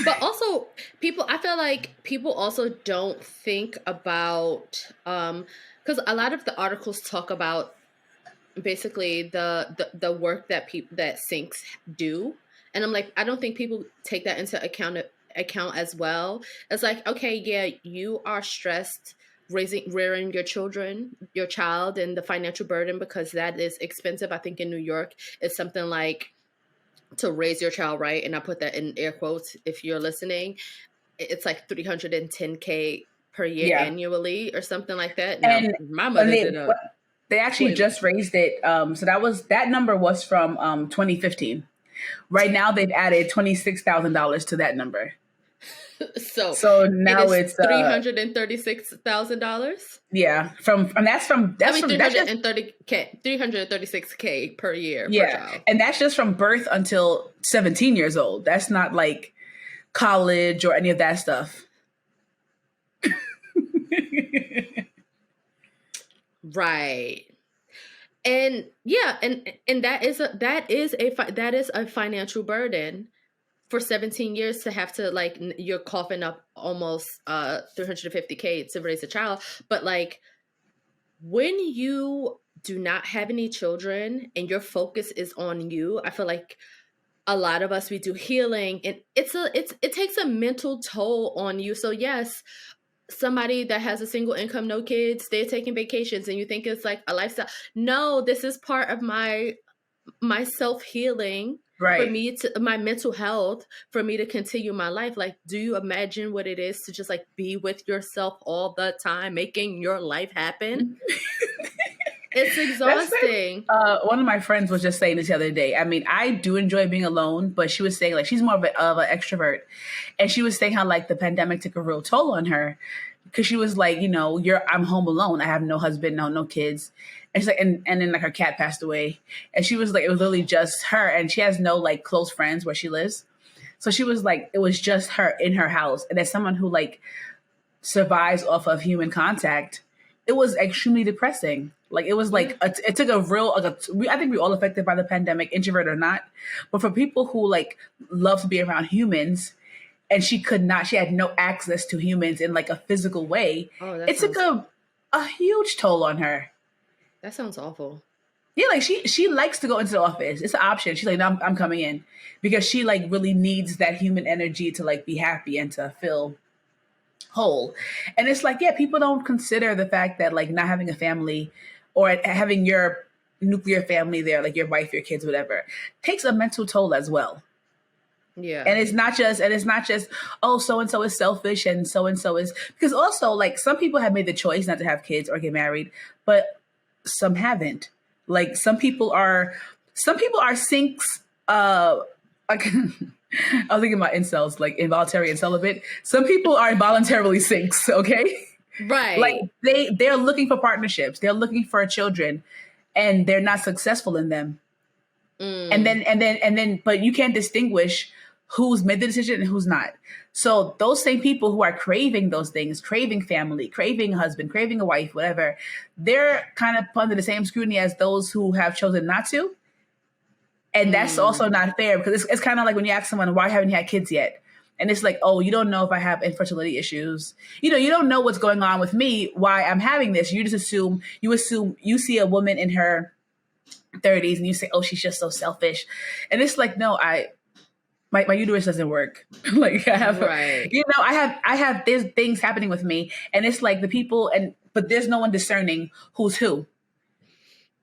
But also, I feel like people also don't think about, because a lot of the articles talk about basically the work that S.I.N.K.s do, and I'm like, I don't think people take that into account as well. It's like, okay, yeah, you are stressed rearing your child, and the financial burden, because that is expensive. I think in New York it's something like, to raise your child, right? And I put that in air quotes if you're listening. It's like $310K per year Yeah, annually or something like that. Now, and my and mother did a they actually way just less. raised it. So that number was from 2015. Right now they've added $26,000 to that number. So So it now is it's $336,000. yeah, and that's from I mean, that's just 336K per year per yeah, child. and that's just from birth until 17 years old. That's not like college or any of that stuff. Right. And yeah, and that is a financial burden for 17 years, to have to, like, you're coughing up almost 350K to raise a child. But like, when you do not have any children and your focus is on you, I feel like a lot of us, we do healing, and it takes a mental toll on you. So yes, somebody that has a single income, no kids, they're taking vacations, and you think it's like a lifestyle. No, this is part of my self healing, for Right. me to my mental health, for me to continue my life. Like, do you imagine what it is to just like be with yourself all the time, making your life happen? It's That's like exhausting. one of my friends was just saying this the other day. I mean, I do enjoy being alone, but she was saying like she's more of an extrovert, and she was saying how like the pandemic took a real toll on her because she was like, I'm home alone. I have no husband, no kids, and she's like, and then like her cat passed away, and she was like, it was literally just her, and she has no like close friends where she lives, so she was like, it was just her in her house, and as someone who like survives off of human contact, it was extremely depressing. Like it was Yeah. like it took a real. I think we all affected by the pandemic, introvert or not. But for people who like love to be around humans, and she could not, she had no access to humans in like a physical way. Oh, It took a huge toll on her. that sounds awful. Yeah, like she likes to go into the office. It's an option. She's like, no, I'm coming in because she like really needs that human energy to like be happy and to feel whole. And it's like, yeah, people don't consider the fact that like not having a family or having your nuclear family there, like your wife, your kids, whatever, takes a mental toll as well. Yeah. And it's not just, oh, so and so is selfish and so is, because also like some people have made the choice not to have kids or get married, but some haven't. Like some people are sinks like I was thinking about incels, like involuntary and celibate. Some people are involuntarily sinks, okay? Like Right. they're looking for partnerships, they're looking for children, and they're not successful in them. Mm. And then, but you can't distinguish who's made the decision and who's not. So those same people who are craving those things, craving family, craving a husband, craving a wife, whatever, they're kind of under the same scrutiny as those who have chosen not to. And that's also not fair because it's kind of like when you ask someone, why haven't you had kids yet? And it's like, oh, you don't know if I have infertility issues. You don't know what's going on with me, why I'm having this. You just assume you see a woman in her 30s and you say, oh, she's just so selfish. And it's like, no, my uterus doesn't work. Like Right. I have there's things happening with me. And it's like the people but there's no one discerning who's who.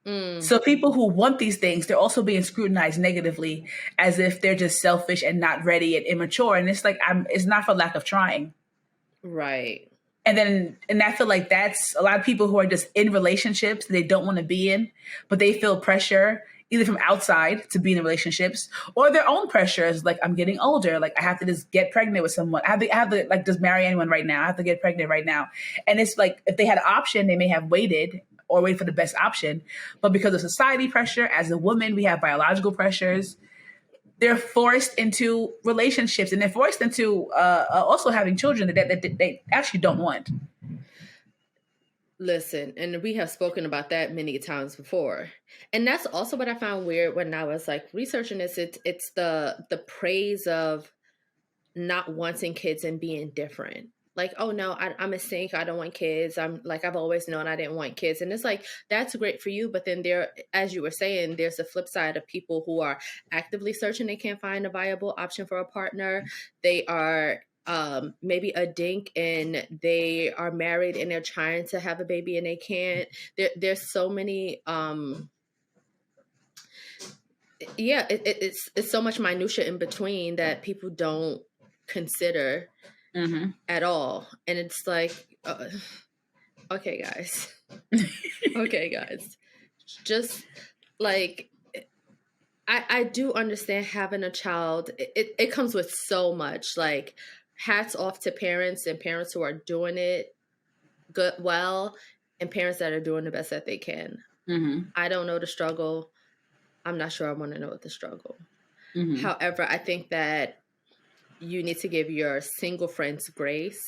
Mm. So people who want these things, they're also being scrutinized negatively as if they're just selfish and not ready and immature. And it's like, it's not for lack of trying. Right. And I feel like that's a lot of people who are just in relationships they don't want to be in, but they feel pressure. either from outside to be in relationships, or their own pressures. Like, I'm getting older. Like, I have to just get pregnant with someone. I have to like just marry anyone right now. I have to get pregnant right now. And it's like, if they had an option, they may have waited or wait for the best option. But because of society pressure, as a woman, we have biological pressures. They're forced into relationships, and they're forced into also having children that they actually don't want. Listen, and we have spoken about that many times before. And that's also what I found weird when I was like researching this. It's the praise of not wanting kids and being different. Like, oh no, I'm a sink. I don't want kids. I'm like, I've always known I didn't want kids. And it's like, that's great for you. But then there, as you were saying, there's the flip side of people who are actively searching. They can't find a viable option for a partner. They are maybe a dink and they are married and they're trying to have a baby and they can't. There's so many it's so much minutia in between that people don't consider at all. And it's like okay guys okay guys, just like I do understand having a child, it comes with so much. Like, hats off to parents and parents who are doing it well, and parents that are doing the best that they can. I don't know the struggle. I'm not sure I want to know the struggle. However, I think that you need to give your single friends grace.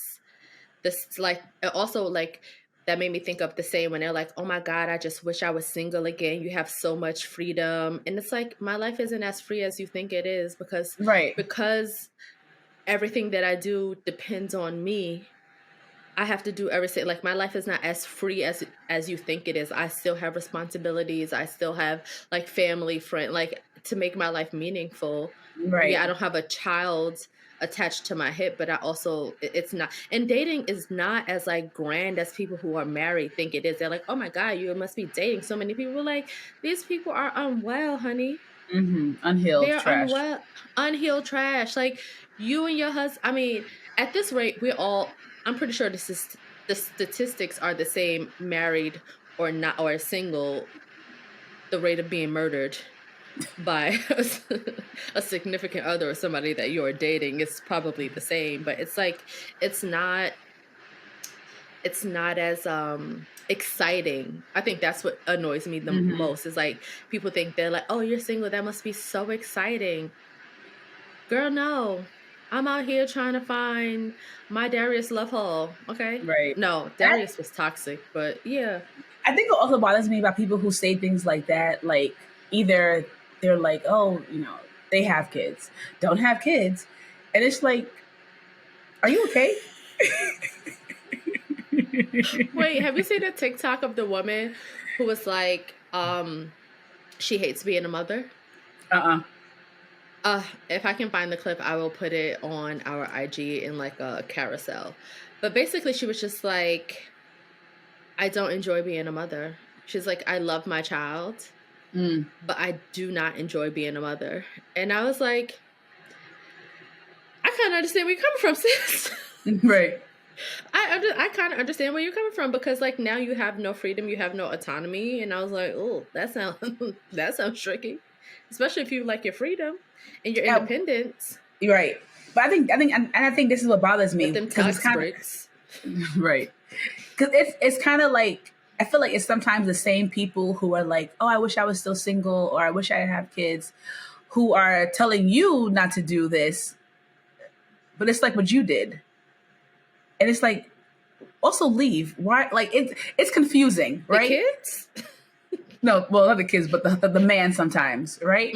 This, like, also, like, that made me think of the saying when they're like, oh my God, I just wish I was single again. You have so much freedom. And it's like, my life isn't as free as you think it is, because everything that I do depends on me. I have to do everything. Like, my life is not as free as you think it is. I still have responsibilities. I still have like family, friend, like, to make my life meaningful. Right. Yeah, I don't have a child attached to my hip, but I also, it's not, and dating is not as like grand as people who are married think it is. They're like, oh my God, you must be dating so many people. Like, these people are unwell, honey. Unhealed They're trash. unhealed trash. Like, you and your husband, I mean, at this rate, I'm pretty sure the statistics are the same, married or not, or single, the rate of being murdered by a significant other or somebody that you are dating is probably the same. But it's like, it's not as exciting. I think that's what annoys me the most, is like, people think they're like, oh, you're single, that must be so exciting. Girl, no. I'm out here trying to find my Darius love hole. Okay. Right. No, Darius was toxic, but yeah. I think what also bothers me about people who say things like that, like, either they're like, oh, they have kids, don't have kids. And it's like, are you okay? Wait, have you seen a TikTok of the woman who was like, she hates being a mother? If I can find the clip, I will put it on our IG in like a carousel. But basically, she was just like, I don't enjoy being a mother. She's like, I love my child, but I do not enjoy being a mother. And I was like, I kind of understand where you're coming from, sis. Right. I kind of understand where you're coming from, because like, now you have no freedom, you have no autonomy. And I was like, oh, that sounds tricky, especially if you like your freedom and your independence. You're right. But I think this is what bothers me. With them tax breaks. Right. Because it's kind of like, I feel like it's sometimes the same people who are like, oh, I wish I was still single, or I wish I didn't have kids, who are telling you not to do this. But it's like what you did. And it's like, also leave. Why? Like, it's confusing, right? The kids? No, well, not the kids, but the man sometimes, right?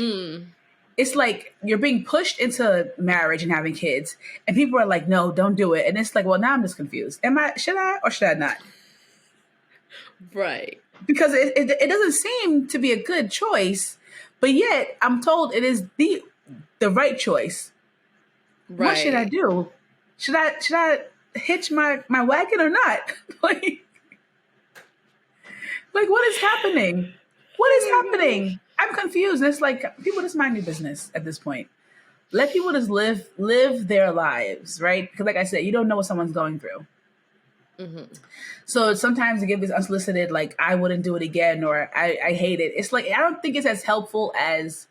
It's like you're being pushed into marriage and having kids, and people are like, no, don't do it. And it's like, well, now I'm just confused. Should I or should I not? Right. Because it doesn't seem to be a good choice, but yet I'm told it is the right choice. Right. What should I do? Should I hitch my wagon or not? like what is happening? What is happening? I'm confused. And it's like, people just mind your business at this point. Let people just live their lives, right? Because like I said, you don't know what someone's going through. Mm-hmm. So sometimes to give this unsolicited, like, I wouldn't do it again, or I hate it. It's like, I don't think it's as helpful as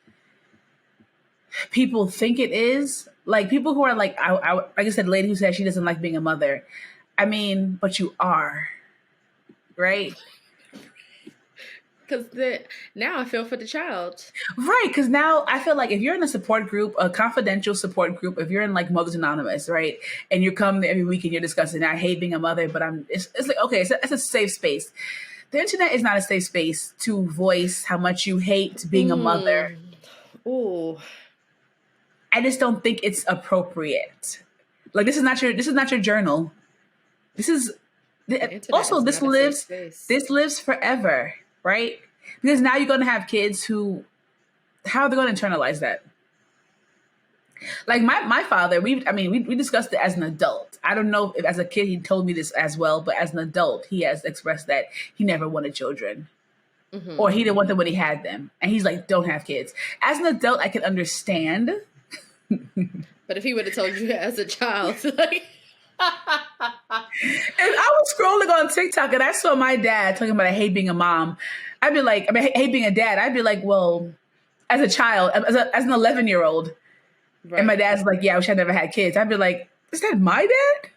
people think it is. Like, people who are like, like I said, the lady who said she doesn't like being a mother. I mean, but you are, right? Because now I feel for the child. Right, because now I feel like if you're in a support group, a confidential support group, if you're in like Mothers Anonymous, right, and you come there every week and you're discussing, I hate being a mother, but it's like, okay, so it's a safe space. The internet is not a safe space to voice how much you hate being a mother. Ooh. I just don't think it's appropriate. Like, this is not your journal. This is also, Is not a safe space. this lives forever, right? Because now you're going to have kids who, how are they going to internalize that? Like my father, we discussed it as an adult. I don't know if as a kid he told me this as well, but as an adult, he has expressed that he never wanted children. Mm-hmm. Or he didn't want them when he had them. And he's like, don't have kids. As an adult, I can understand. But if he would have told you as a child, like... And I was scrolling on TikTok and I saw my dad talking about, I hate being a mom. I'd be like, I hate being a dad. I'd be like, well, as a child, as an 11-year-old, right. And my dad's like, yeah, I wish I never had kids. I'd be like, is that my dad?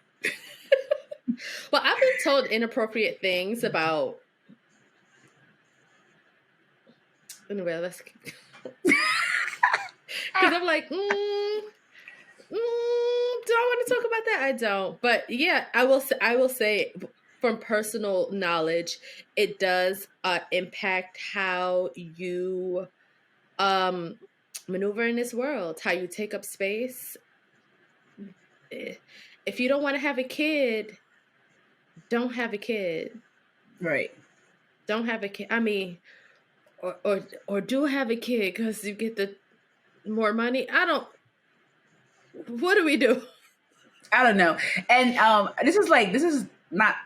Well, I've been told inappropriate things about... Anyway, let's... Because I'm like, do I want to talk about that? I don't. But yeah, I will say from personal knowledge, it does impact how you maneuver in this world, how you take up space. If you don't want to have a kid, don't have a kid. Right. Don't have a kid. I mean, or do have a kid because you get the more money. What do we do? I don't know. And this is not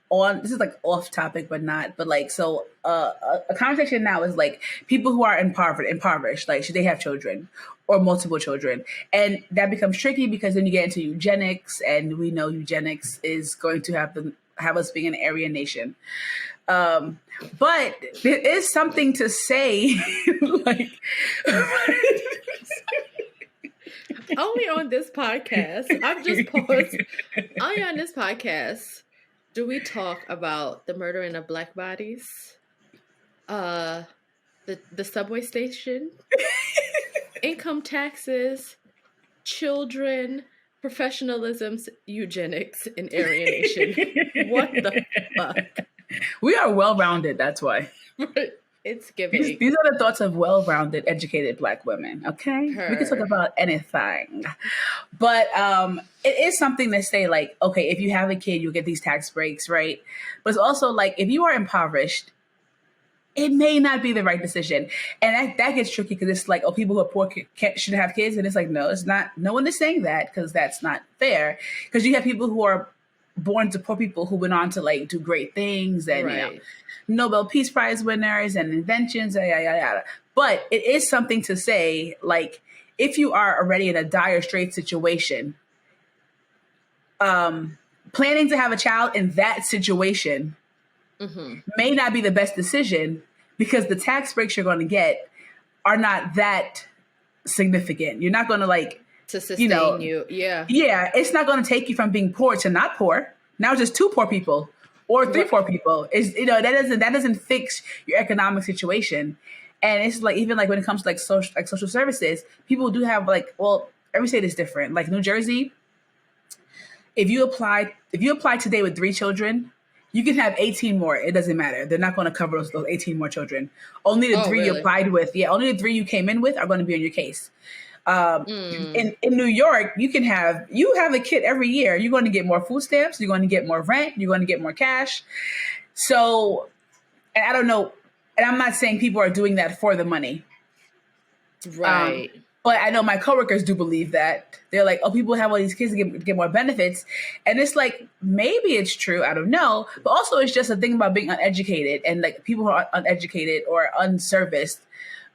on, this is like off topic, but like, so a conversation now is like people who are impoverished, like, should they have children or multiple children? And that becomes tricky because then you get into eugenics, and we know eugenics is going to have us being an Aryan nation. But there is something to say, like, only on this podcast. I've just paused. Only on this podcast do we talk about the murdering of Black bodies, the subway station, income taxes, children, professionalisms, eugenics, and alienation. What the fuck? We are well-rounded, that's why. It's giving. These are the thoughts of well-rounded, educated Black women, okay? We can talk about anything. But it is something to say, like, okay, if you have a kid, you'll get these tax breaks, right? But it's also like, if you are impoverished, it may not be the right decision. And that gets tricky because it's like, oh, people who are poor should have kids. And it's like, no, it's not. No one is saying that because that's not fair. Because you have people who are born to poor people who went on to like do great things and right. You know, Nobel Peace Prize winners and inventions, yada, yada, yada. But it is something to say, like, if you are already in a dire straight situation, planning to have a child in that situation may not be the best decision because the tax breaks you're going to get are not that significant. You're not going to like to sustain you. Yeah. Yeah. It's not going to take you from being poor to not poor. Now it's just 2 poor people or 3 poor people. Is that doesn't fix your economic situation. And it's like, even like when it comes to like social services, people do have like, well, every state is different. Like New Jersey, if you apply today with 3 children, you can have 18 more. It doesn't matter. They're not going to cover those 18 more children. Only the 3 you applied with. Yeah, only the 3 you came in with are going to be on your case. In New York, you have a kid every year. You're going to get more food stamps. You're going to get more rent. You're going to get more cash. So, and I don't know. And I'm not saying people are doing that for the money. Right. But I know my coworkers do believe that. They're like, oh, people have all these kids to get more benefits. And it's like, maybe it's true. I don't know. But also it's just a thing about being uneducated. And like people who are uneducated or unserviced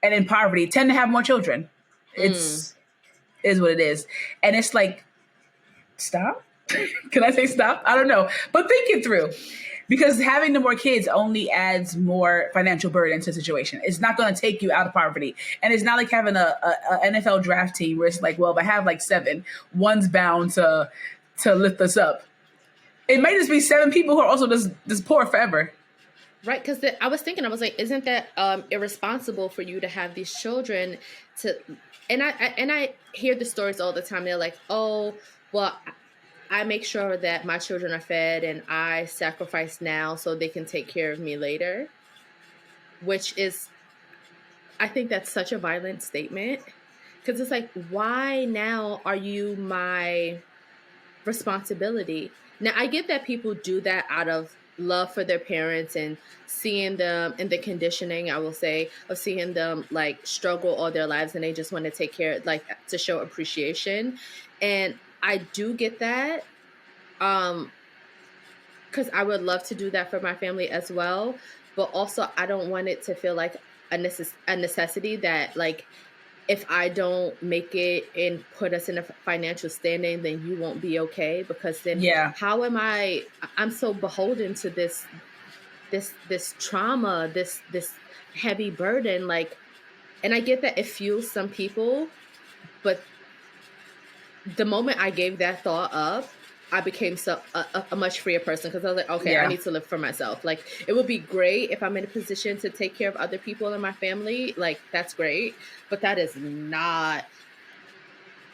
and in poverty tend to have more children. It is what it is. And it's like, stop. Can I say stop? I don't know. But think it through. Because having the more kids only adds more financial burden to the situation. It's not going to take you out of poverty. And it's not like having a NFL draft team where it's like, well, if I have like seven, one's bound to lift us up. It might just be seven people who are also just poor forever. Right, because I was thinking, I was like, isn't that irresponsible for you to have these children to? And I hear the stories all the time. They're like, oh, well, I make sure that my children are fed, and I sacrifice now so they can take care of me later. Which is, I think that's such a violent statement, because it's like, why now are you my responsibility? Now, I get that people do that out of love for their parents and seeing them in the conditioning, I will say, of seeing them like struggle all their lives, and they just want to take care, like, to show appreciation. And I do get that. Because I would love to do that for my family as well. But also, I don't want it to feel like a necessity that, like, if I don't make it and put us in a financial standing, then you won't be okay. Because then, how am I? I'm so beholden to this trauma, this heavy burden. Like, and I get that it fuels some people, but the moment I gave that thought up, I became a much freer person, because I was like, okay, I need to live for myself. Like, it would be great if I'm in a position to take care of other people in my family. Like, that's great. But that is not,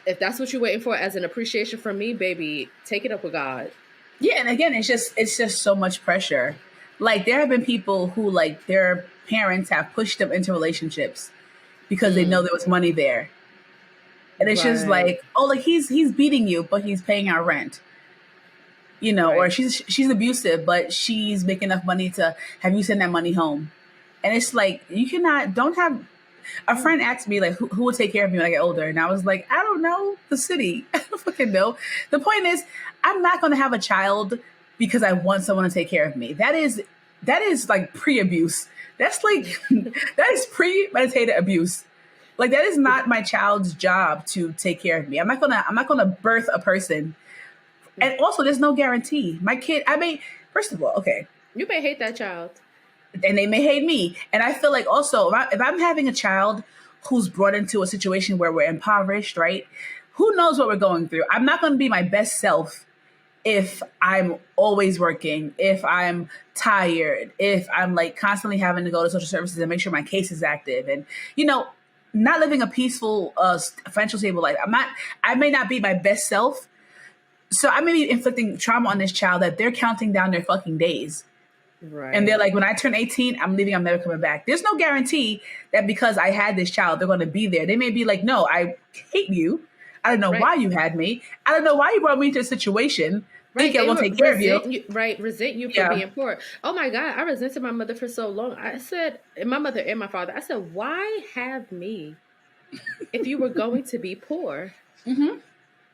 if that's what you're waiting for as an appreciation from me, baby, take it up with God. Yeah, and again, it's just so much pressure. Like, there have been people who, like, their parents have pushed them into relationships because they know there was money there. And it's just like, oh, like, he's beating you, but he's paying our rent. You know, or she's abusive, but she's making enough money to have you send that money home. And it's like, you cannot, don't have, a friend asked me, like, who will take care of me when I get older? And I was like, I don't know, the city. I don't fucking know. The point is, I'm not going to have a child because I want someone to take care of me. That is like pre-abuse. That's like, that is premeditated abuse. Like, that is not my child's job to take care of me. I'm not gonna birth a person. And also, there's no guarantee. My kid, first of all, okay. You may hate that child. And they may hate me. And I feel like also, if I'm having a child who's brought into a situation where we're impoverished, right? Who knows what we're going through? I'm not going to be my best self if I'm always working, if I'm tired, if I'm like constantly having to go to social services and make sure my case is active. And, you know, not living a peaceful, financial stable life. I may not be my best self. So I may be inflicting trauma on this child that they're counting down their fucking days. Right. And they're like, when I turn 18, I'm leaving, I'm never coming back. There's no guarantee that because I had this child, they're going to be there. They may be like, no, I hate you. I don't know why you had me. I don't know why you brought me into a situation. Think I won't take care of you. Resent you for being poor. Oh my God, I resented my mother for so long. I said, my mother and my father, I said, why have me if you were going to be poor? Mm-hmm.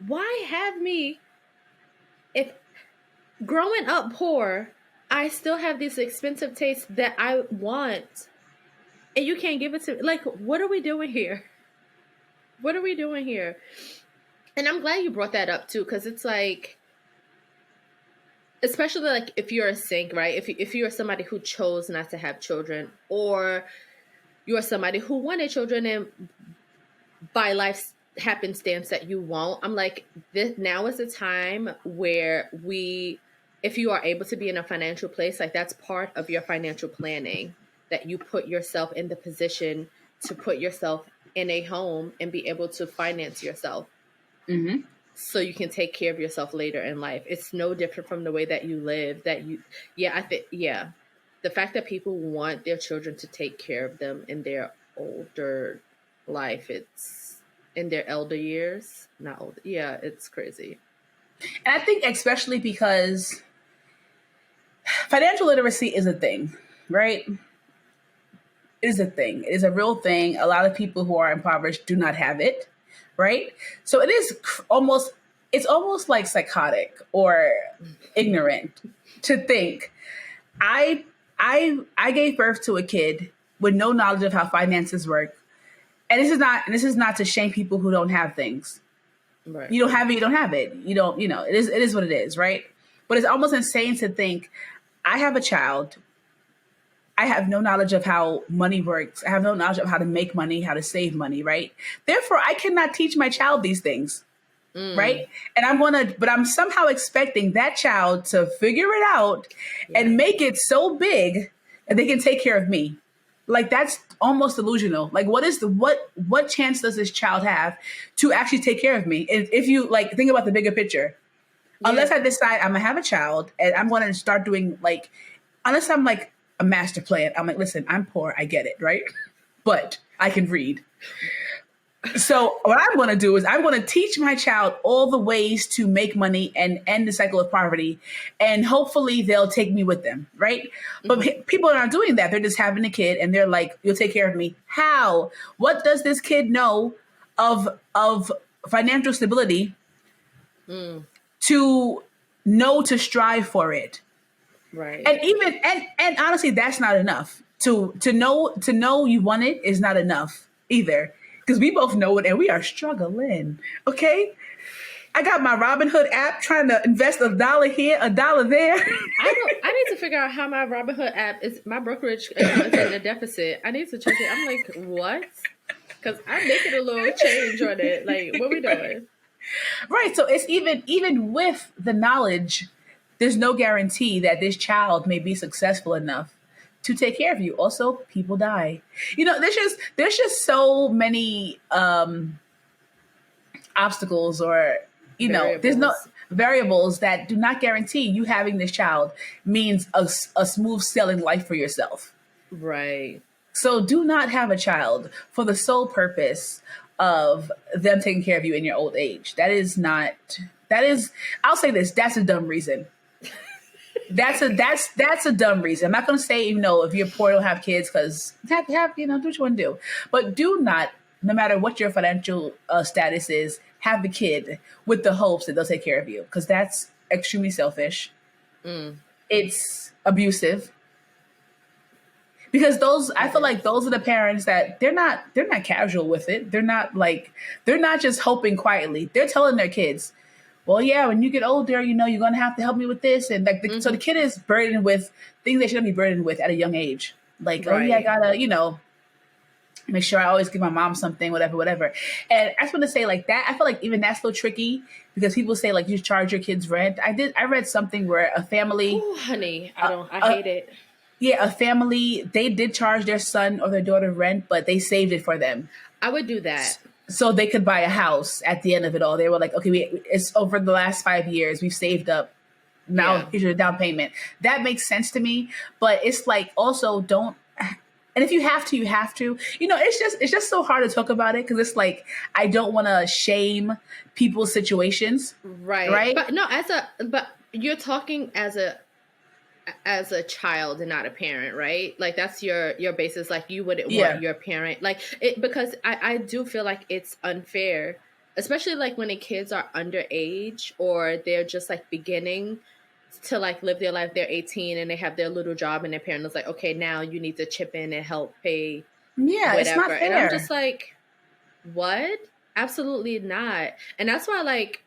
Why have me if growing up poor, I still have these expensive tastes that I want, and you can't give it to me? Like, what are we doing here? What are we doing here? And I'm glad you brought that up too, because it's like, especially like if you're a sink, right? If you're somebody who chose not to have children, or you're somebody who wanted children and by life's happenstance that you won't, I'm like, now is the time where if you are able to be in a financial place, like, that's part of your financial planning, that you put yourself in the position to put yourself in a home and be able to finance yourself. Mm-hmm. So you can take care of yourself later in life. It's no different from the way that you live, the fact that people want their children to take care of them in their older life, it's in their elder years, not older. Yeah, it's crazy. And I think especially because financial literacy is a thing, right? It is a thing. It is a real thing. A lot of people who are impoverished do not have it, right? So it is it's almost like psychotic or ignorant to think I gave birth to a kid with no knowledge of how finances work. And this is not to shame people who don't have things. Right. You don't have it, you don't have it. You don't, it is what it is, right? But it's almost insane to think I have a child. I have no knowledge of how money works. I have no knowledge of how to make money, how to save money, right? Therefore, I cannot teach my child these things, right? And but I'm somehow expecting that child to figure it out and make it so big that they can take care of me. Like that's almost delusional. Like what chance does this child have to actually take care of me? If you like think about the bigger picture, unless I decide I'm gonna have a child and I'm gonna start doing like, unless I'm like a master plan, I'm like, listen, I'm poor, I get it, right? But I can read. So what I'm going to do is I'm going to teach my child all the ways to make money and end the cycle of poverty, and hopefully they'll take me with them, right? But people are not doing that. They're just having a kid, and they're like, "You'll take care of me." How? What does this kid know of financial stability to know to strive for it? Right. And even and honestly, that's not enough. To know you want it is not enough either, because we both know it and we are struggling. Okay, I got my Robinhood app trying to invest $1 here, $1 there. I need to figure out how my Robinhood app is. My brokerage account is in a deficit. I need to check it. I'm like, what? Because I'm making a little change on it. Like, what we doing? Right. So it's even with the knowledge, there's no guarantee that this child may be successful enough to take care of you. Also, people die. There's just so many obstacles, or there's no variables that do not guarantee you having this child means a smooth sailing life for yourself. Right. So do not have a child for the sole purpose of them taking care of you in your old age. That is, I'll say this, that's a dumb reason. That's a dumb reason. I'm not going to say, if you're poor, don't have kids, because do what you want to do. But do not, no matter what your financial status is, have the kid with the hopes that they'll take care of you, because that's extremely selfish. It's abusive. Because I feel like those are the parents that they're not casual with it. They're not just hoping quietly. They're telling their kids, well, yeah, when you get older, you're going to have to help me with this. And so the kid is burdened with things they shouldn't be burdened with at a young age. Like, oh yeah, I gotta, make sure I always give my mom something, whatever. And I just want to say, like, that, I feel like even that's a little tricky, because people say, like, you charge your kids rent. I read something where a family, oh, honey, I hate it. Yeah, a family, they did charge their son or their daughter rent, but they saved it for them. I would do that. So they could buy a house at the end of it all. They were like, okay, it's over the last 5 years, we've saved up. Now here's your down payment. That makes sense to me, but it's like, also don't. And if you have to, you have to. It's just so hard to talk about it, because it's like, I don't want to shame people's situations. Right. But no, but you're talking as a child and not a parent, right? Like, that's your basis. Like, you wouldn't want your parent, like, it, because I do feel like it's unfair, especially like when the kids are underage, or they're just like beginning to like live their life. They're 18 and they have their little job, and their parent is like, okay, now you need to chip in and help pay whatever. It's not fair. And I'm just like, what? Absolutely not. And that's why, like,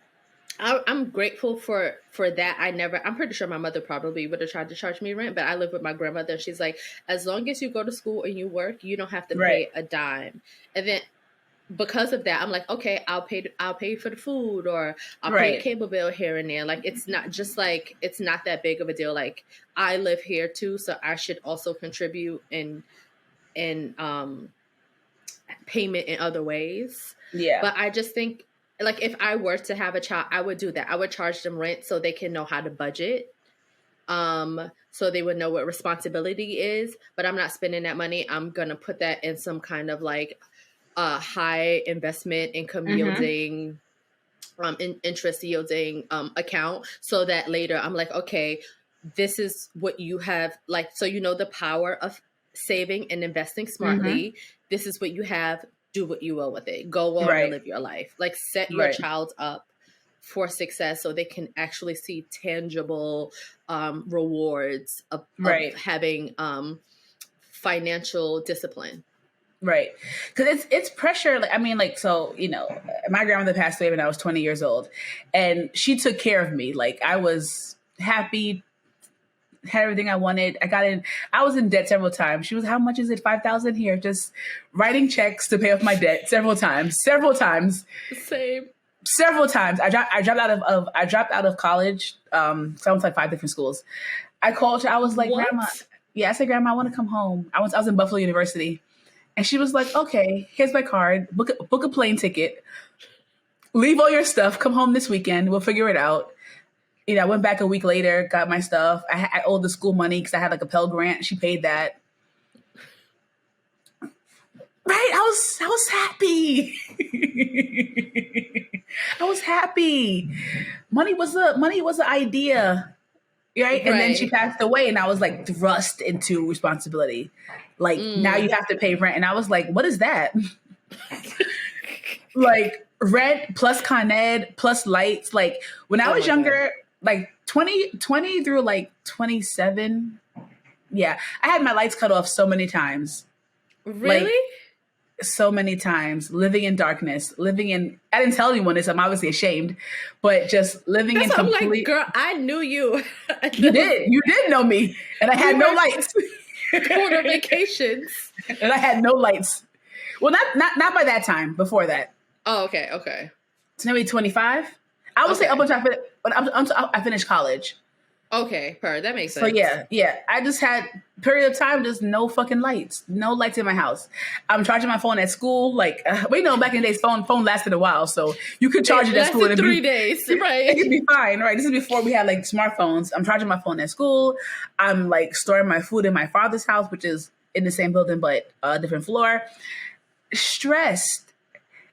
I'm grateful for that. I'm pretty sure my mother probably would have tried to charge me rent, but I live with my grandmother, and she's like, as long as you go to school and you work, you don't have to pay a dime. And then because of that, I'm like, okay, I'll pay for the food, or I'll pay a cable bill here and there. Like, it's not that big of a deal. Like, I live here too, so I should also contribute in payment in other ways. Yeah. But I just think, like, if I were to have a child, I would do that. I would charge them rent so they can know how to budget. So they would know what responsibility is, but I'm not spending that money. I'm going to put that in some kind of like high investment income yielding, interest yielding account, so that later I'm like, okay, this is what you have, like, so the power of saving and investing smartly. This is what you have. Do what you will with it. Go on and live your life. Like, set your child up for success so they can actually see tangible rewards of having financial discipline. Right. Because it's pressure. Like, I mean, like, so, my grandmother passed away when I was 20 years old, and she took care of me. Like, I was happy, had everything I wanted. I was in debt several times. She was, how much is it? 5,000 here. Just writing checks to pay off my debt several times. Same. Several times. I dropped out of college. So I went to like 5 different schools. I called her. I was like, What? Grandma. Yeah, I said, Grandma, I want to come home. I was in Buffalo University. And she was like, okay, here's my card. Book a plane ticket. Leave all your stuff. Come home this weekend. We'll figure it out. I went back a week later, got my stuff. I owed the school money because I had like a Pell Grant. She paid that. Right? I was happy. I was happy. Money was the idea. Right? And then she passed away, and I was like thrust into responsibility. Like, now you have to pay rent. And I was like, what is that? Like, rent plus Con Ed plus lights. Like, when I was younger, like 20 through like 27. Yeah. I had my lights cut off so many times. Really? Like, so many times, living in darkness, I didn't tell anyone this, I'm obviously ashamed, but just living in complete. I'm like, girl, I knew you. You did know me, and I had no lights. Quarter vacations, and I had no lights. Well, not by that time. Before that. Oh, okay. So maybe 25. I would say up until I finished college. Okay, that makes sense. So yeah. I just had period of time, just no fucking lights, no lights in my house. I'm charging my phone at school. Like, we know back in the days, phone lasted a while, so you could charge it at school. Lasted 3 days, right? It could be fine, right? This is before we had like smartphones. I'm charging my phone at school. I'm like storing my food in my father's house, which is in the same building but a different floor. Stressed,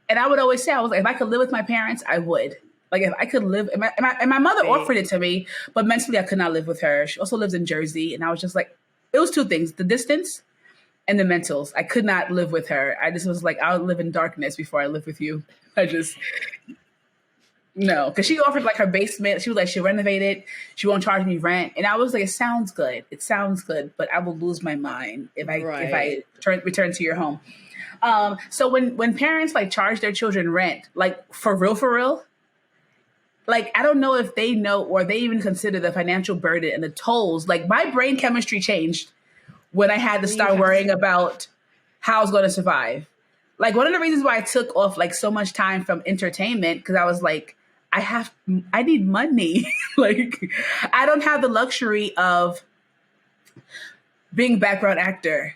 and I would always say, I was like, if I could live with my parents, I would. Like, if I could live, and my mother offered it to me, but mentally I could not live with her. She also lives in Jersey, and I was just like, it was two things: the distance and the mentals. I could not live with her. I just was like, I'll live in darkness before I live with you. No, because she offered like her basement. She was like, she'll renovate it. She won't charge me rent, and I was like, it sounds good, but I will lose my mind if I return to your home. So when parents like charge their children rent, like for real. Like, I don't know if they know or they even consider the financial burden and the tolls. Like, my brain chemistry changed when I had to start worrying about how I was going to survive. Like, one of the reasons why I took off like so much time from entertainment, because I was like, I need money. Like, I don't have the luxury of being a background actor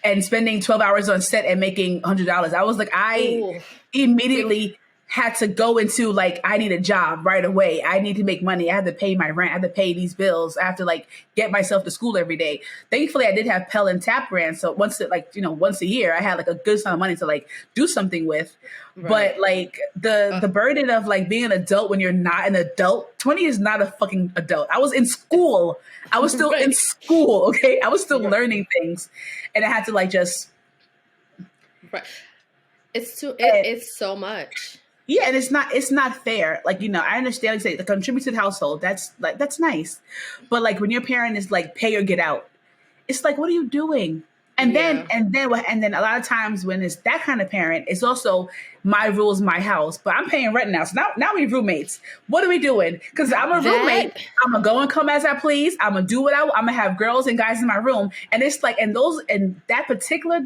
and spending 12 hours on set and making $100. I was like, I immediately had to go into like, I need a job right away. I need to make money. I have to pay my rent. I have to pay these bills. I have to like get myself to school every day. Thankfully, I did have Pell and Tap grants. So once a year, I had like a good sum of money to like do something with. Right. But like the burden of like being an adult when you're not an adult, 20 is not a fucking adult. I was in school. I was still in school. Okay. I was still learning things, and I had to like just. Right. It's so much. Yeah, and it's not fair. Like, I understand, like, say, the contributed household, that's nice. But like when your parent is like pay or get out, it's like, what are you doing? And then a lot of times when it's that kind of parent, it's also my rules, my house. But I'm paying rent now. So now we roommates. What are we doing? Because I'm a roommate. I'm gonna go and come as I please. I'm gonna do what I'm gonna have girls and guys in my room. And it's like, and that particular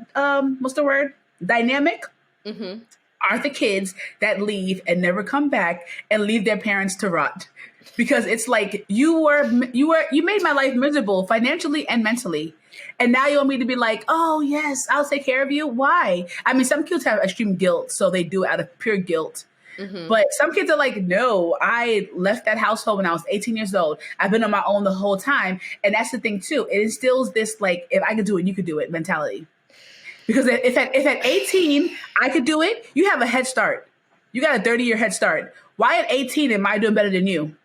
what's the word? Dynamic. Mm-hmm. Are the kids that leave and never come back and leave their parents to rot. Because it's like, you made my life miserable financially and mentally. And now you want me to be like, oh yes, I'll take care of you. Why? I mean, some kids have extreme guilt, so they do it out of pure guilt. Mm-hmm. But some kids are like, no, I left that household when I was 18 years old. I've been on my own the whole time. And that's the thing too. It instills this like, if I could do it, you could do it mentality. Because if at 18 I could do it, you have a head start. You got a 30-year head start. Why at 18 am I doing better than you?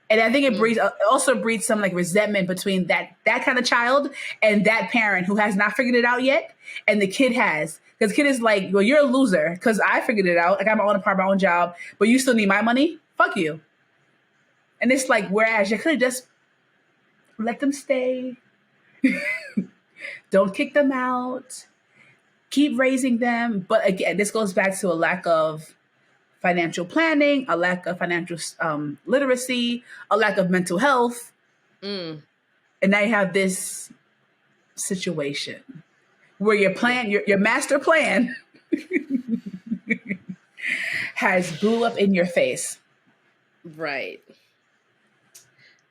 And I think it also breeds some like resentment between that kind of child and that parent who has not figured it out yet, and the kid has. Because the kid is like, well, you're a loser because I figured it out. I got my own apartment, my own job, but you still need my money? Fuck you. And it's like, whereas you could have just let them stay. Don't kick them out. keep raising them. But again, this goes back to a lack of financial planning, a lack of financial literacy, a lack of mental health. Mm. And now you have this situation where your plan, Yeah. your master plan has blew up in your face. Right.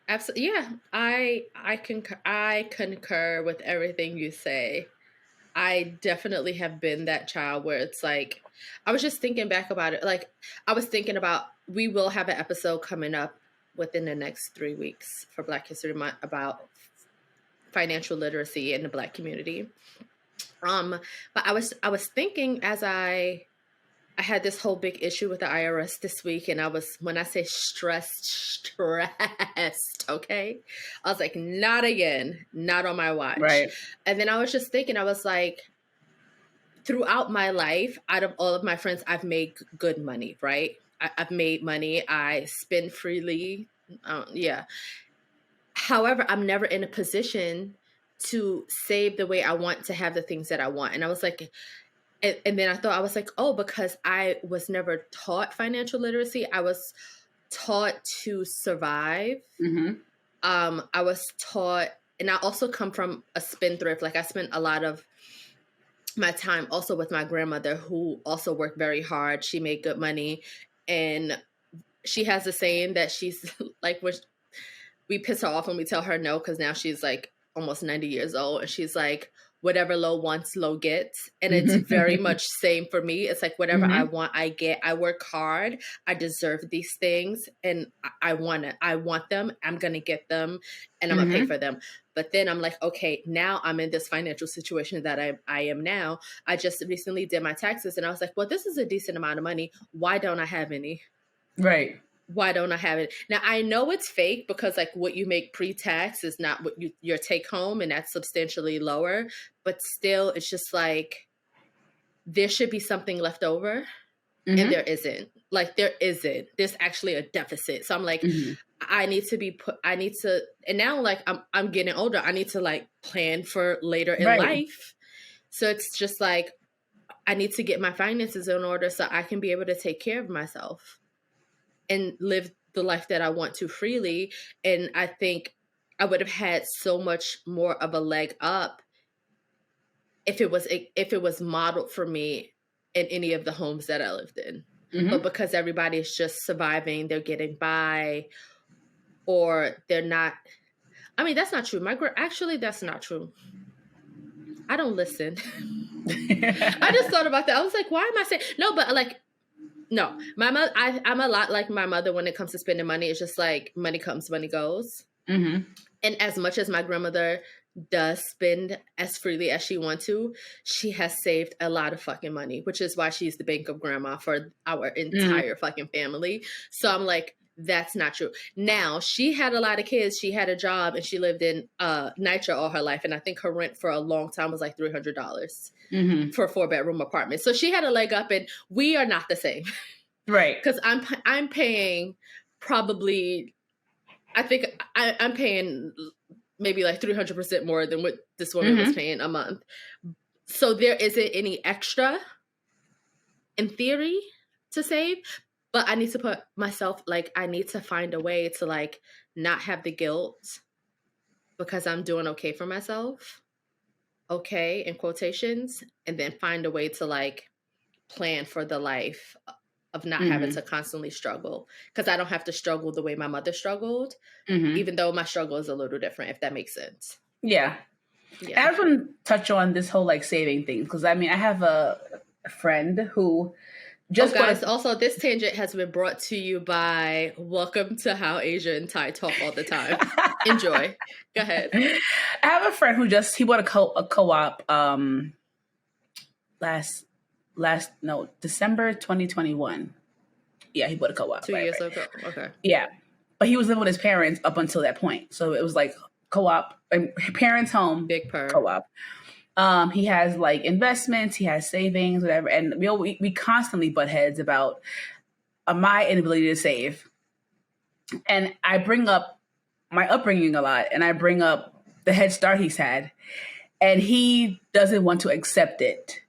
Absolutely. Yeah. I concur with everything you say. I definitely have been that child where it's like, I was just thinking back about it. Like, I was thinking about, we will have an episode coming up within the next 3 weeks for Black History Month about financial literacy in the Black community. But I was thinking as I had this whole big issue with the IRS this week, and when I say stressed, okay? I was like, not again, not on my watch. Right. And then I was just thinking, I was like, throughout my life, out of all of my friends, I've made good money, right? I've made money. I spend freely. Yeah. However, I'm never in a position to save the way I want to have the things that I want. And I was like, and then I was like, oh, because I was never taught financial literacy. I was taught to survive. Mm-hmm. I was taught, and I also come from a spendthrift. Like, I spent a lot of my time also with my grandmother, who also worked very hard. She made good money. And she has a saying that she's like, we piss her off when we tell her no, because now she's like almost 90 years old. And she's like, whatever low wants, low gets. And it's very much same for me. It's like, whatever I want, I get. I work hard. I deserve these things. And I want them. I'm going to get them. And I'm going to pay for them. But then I'm like, okay, now I'm in this financial situation that I am now. I just recently did my taxes. And I was like, well, this is a decent amount of money. Why don't I have any? Right. Why don't I have it? Now, I know it's fake, because like what you make pre-tax is not what your take home, and that's substantially lower. But still, it's just like, there should be something left over, and there isn't. Like, there isn't. There's actually a deficit. So I'm like, I need to, and now like I'm getting older. I need to like plan for later in life. So it's just like, I need to get my finances in order so I can be able to take care of myself and live the life that I want to freely. And I think I would have had so much more of a leg up if it was modeled for me in any of the homes that I lived in. But because everybody is just surviving, they're getting by, or they're not. I mean, that's not true. Actually, that's not true. I don't listen. I just thought about that. I was like, why am I saying no? But like, no, my mother. I'm a lot like my mother when it comes to spending money. It's just like, money comes, money goes. And as much as my grandmother does spend as freely as she wants to, she has saved a lot of fucking money, which is why she's the bank of grandma for our entire fucking family. So I'm like, that's not true. Now, she had a lot of kids. She had a job, and she lived in Nitro all her life. And I think her rent for a long time was like $300 for a 4-bedroom apartment. So she had a leg up, and we are not the same. Right. Because I'm paying probably, I think I'm paying maybe like 300% more than what this woman was paying a month. So there isn't any extra in theory to save, but I need to put myself, like, I need to find a way to like not have the guilt because I'm doing okay for myself. Okay, in quotations, and then find a way to like plan for the life of not having to constantly struggle, because I don't have to struggle the way my mother struggled, even though my struggle is a little different, if that makes sense. Yeah. I just want to touch on this whole like saving thing, because I mean, I have a friend who just guys, also this tangent has been brought to you by Welcome to How Asia and Thai Talk All the Time. Enjoy. Go ahead. I have a friend who he bought a co-op December 2021. Yeah, he bought a co-op. 2 years ago. Okay. Yeah. But he was living with his parents up until that point. So it was like co-op, parents' home, big per co-op. He has like investments, he has savings, whatever. And we constantly butt heads about my inability to save. And I bring up my upbringing a lot, and I bring up the head start he's had. And he doesn't want to accept it.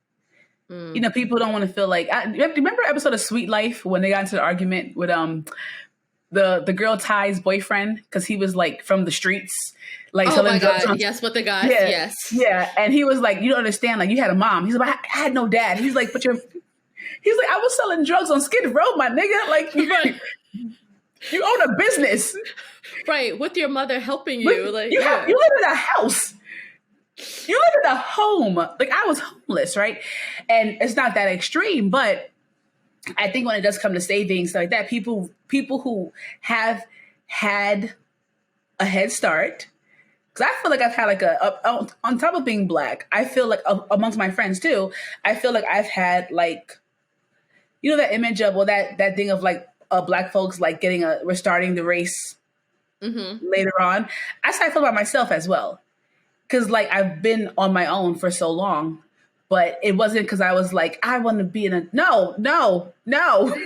You know, people don't want to feel like. Remember episode of Sweet Life when they got into the argument with the girl Ty's boyfriend because he was like from the streets, like Oh my selling drugs. God. Yes, with the guys. Yeah, Yes. yeah, and he was like, "You don't understand. Like, you had a mom." He's like, "I had no dad." He's like, "But you're." He's like, "I was selling drugs on Skid Row, my nigga. Like, Right. you own a business, Right. With your mother helping you. Like, you yeah. you live in a house." You live in a home. Like I was homeless, right? And it's not that extreme, but I think when it does come to savings like that, people who have had a head start, because I feel like I've had like on top of being black, I feel like amongst my friends too, I feel like I've had like, you know, that image of, well, that thing of like black folks like we're starting the race later on. That's how I feel about myself as well. Because like I've been on my own for so long, but it wasn't because I was like, I want to be in a no.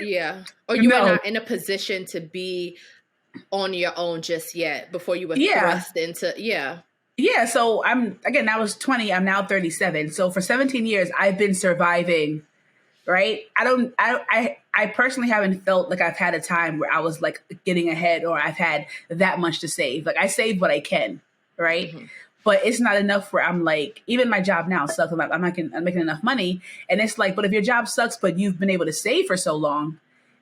Yeah. Or you were No. not in a position to be on your own just yet before you were thrust into, Yeah, so I was 20, I'm now 37. So for 17 years I've been surviving, right? I personally haven't felt like I've had a time where I was like getting ahead or I've had that much to save. Like I save what I can, right? But it's not enough where I'm like, even my job now sucks. I'm making enough money. And it's like, but if your job sucks, but you've been able to save for so long,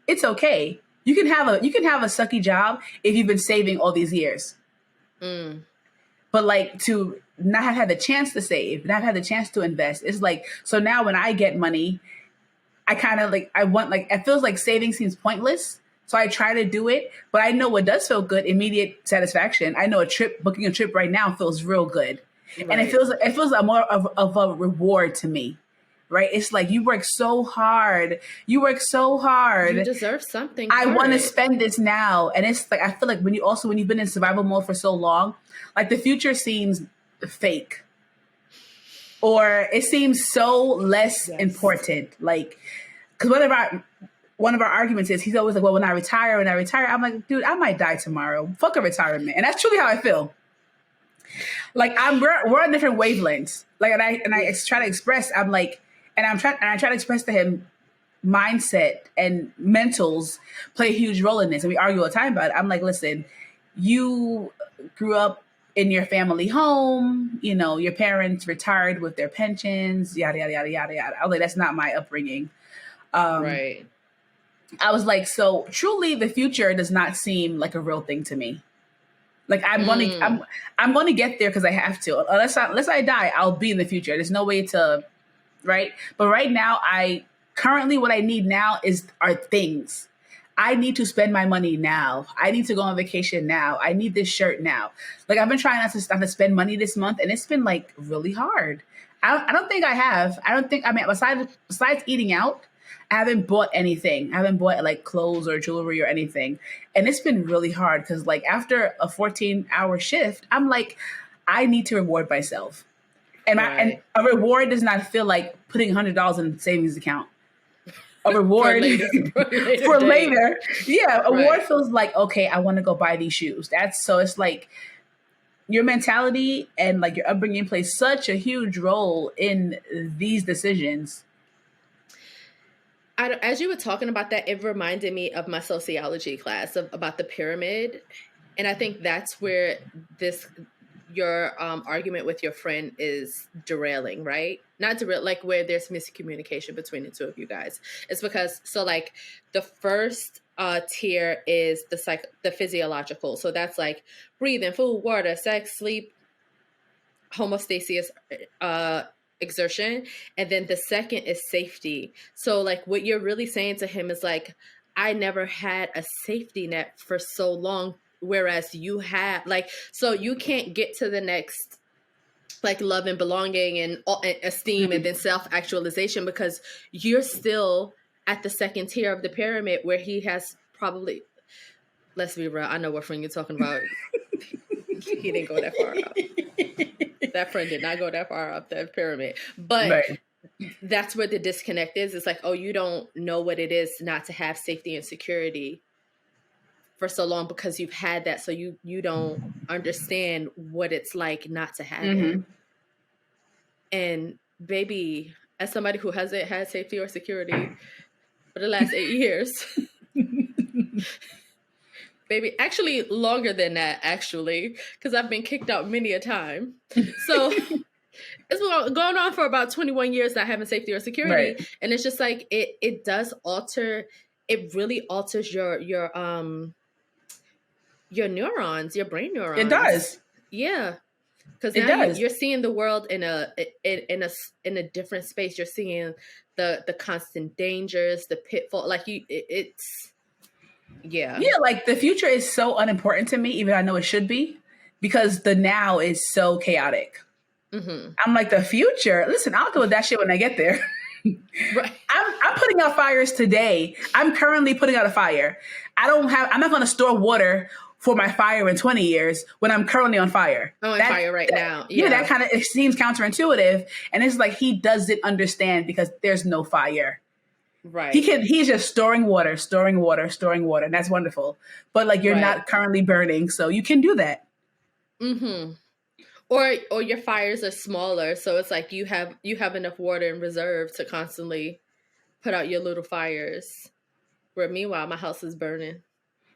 it's okay. You can have a sucky job if you've been saving all these years. But like to not have had the chance to save, not have had the chance to invest, it's like, so now when I get money, I kind of like, I want like, it feels like saving seems pointless. So I try to do it, but I know what does feel good, immediate satisfaction. I know booking a trip right now feels real good. Right. And it feels a more of a reward to me, right? It's like you work so hard. You deserve something. I want to spend this now. And it's like, I feel like when you've been in survival mode for so long, like the future seems fake. Or it seems so less important. Like, because one of our arguments is he's always like, well, when I retire, I'm like, dude, I might die tomorrow. Fuck a retirement. And that's truly how I feel. Like we're on different wavelengths. Like, and I try to express, I'm like, I try to express to him mindset and mentals play a huge role in this. And we argue all the time about it. I'm like, listen, you grew up in your family home, you know, your parents retired with their pensions, yada, yada, yada, yada, yada. I was like, that's not my upbringing. Right. I was like, so truly the future does not seem like a real thing to me. Like I'm going to get there because I have to. Unless I die, I'll be in the future. There's no way to, right? But right now, currently what I need now are things. I need to spend my money now. I need to go on vacation now. I need this shirt now. Like I've been trying not to spend money this month, and it's been like really hard. I don't think I have. Besides eating out, I haven't bought anything. I haven't bought like clothes or jewelry or anything. And it's been really hard because like after a 14-hour shift, I'm like, I need to reward myself. And and a reward does not feel like putting $100 in a savings account. A reward for later. Yeah, a reward feels like, okay, I want to go buy these shoes. It's like your mentality and like your upbringing plays such a huge role in these decisions. As you were talking about that, it reminded me of my sociology class about the pyramid. And I think that's where your argument with your friend is derailing, right? Not derail, like where there's miscommunication between the two of you guys. It's because, so like the first tier is the physiological. So that's like breathing, food, water, sex, sleep, homeostasis, exertion. And then the second is safety. So like what you're really saying to him is like, I never had a safety net for so long, whereas you have, like, so you can't get to the next like love and belonging and esteem and then self-actualization because you're still at the second tier of the pyramid where he has probably, let's be real, I know what friend you're talking about. He didn't go that far up. That friend did not go that far up the pyramid. But that's where the disconnect is. It's like, oh, you don't know what it is not to have safety and security for so long because you've had that. So you don't understand what it's like not to have it. And baby, as somebody who hasn't had safety or security for the last 8 years. Baby, actually longer than that, actually, because I've been kicked out many a time. So it's been going on for about 21 years not having safety or security. Right. And it's just like it does alter, it really alters your neurons, your brain neurons. It does. Yeah. Because It now does. you're seeing the world in a different space. You're seeing the constant dangers, the pitfall. Like it's yeah. Yeah, like the future is so unimportant to me, even though I know it should be, because the now is so chaotic. Mm-hmm. I'm like, the future. Listen, I'll deal with that shit when I get there. Right. I'm putting out fires today. I'm currently putting out a fire. I'm not going to store water for my fire in 20 years when I'm currently on fire. I'm on fire right now. Yeah, that kind of, it seems counterintuitive. And it's like, he doesn't understand because there's no fire. Right. He's just storing water. And that's wonderful. But like, you're not currently burning. So you can do that. Mm-hmm. Or your fires are smaller. So it's like you have enough water in reserve to constantly put out your little fires. Where meanwhile, my house is burning.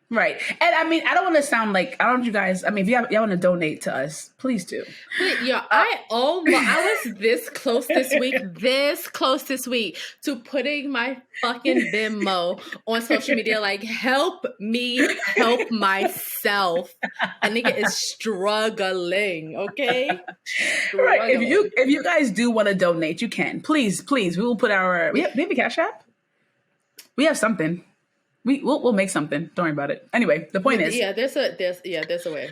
Right. And I mean, I don't want to sound like, I don't know you guys, I mean, if y'all want to donate to us, please do. I was this close this week to putting my fucking Venmo on social media, like, help me help myself. A nigga is struggling, okay? Right. If you guys do want to donate, you can. Please, we will put we have a Cash App? We have something. We'll make something. Don't worry about it. Anyway, the point is, there's a way.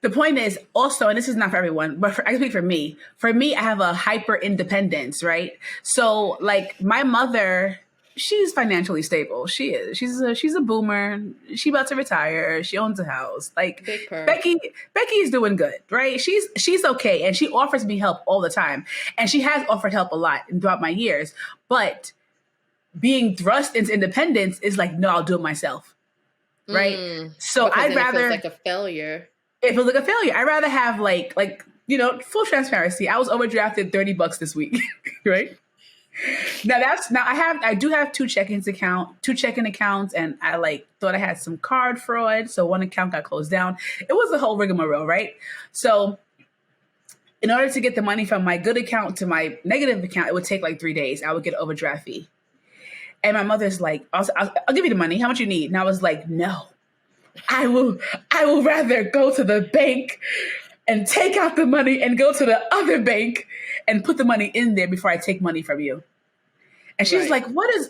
The point is also, and this is not for everyone, but I speak for me. For me, I have a hyper independence, right? So, like, my mother, she's financially stable. She is. She's a boomer. She about to retire. She owns a house. Like, Becky's doing good, right? She's okay, and she offers me help all the time, and she has offered help a lot throughout my years, but being thrust into independence is like, no, I'll do it myself. Right. So I'd rather, it feels like a failure. It feels like a failure. I'd rather have like, full transparency. I was overdrafted $30 this week. Right. I do have two checking accounts, and I thought I had some card fraud. So one account got closed down. It was a whole rigmarole. Right. So in order to get the money from my good account to my negative account, it would take like 3 days. I would get an overdraft fee. And my mother's like, I'll give you the money. How much you need? And I was like, no, I will rather go to the bank and take out the money and go to the other bank and put the money in there before I take money from you. And she's like,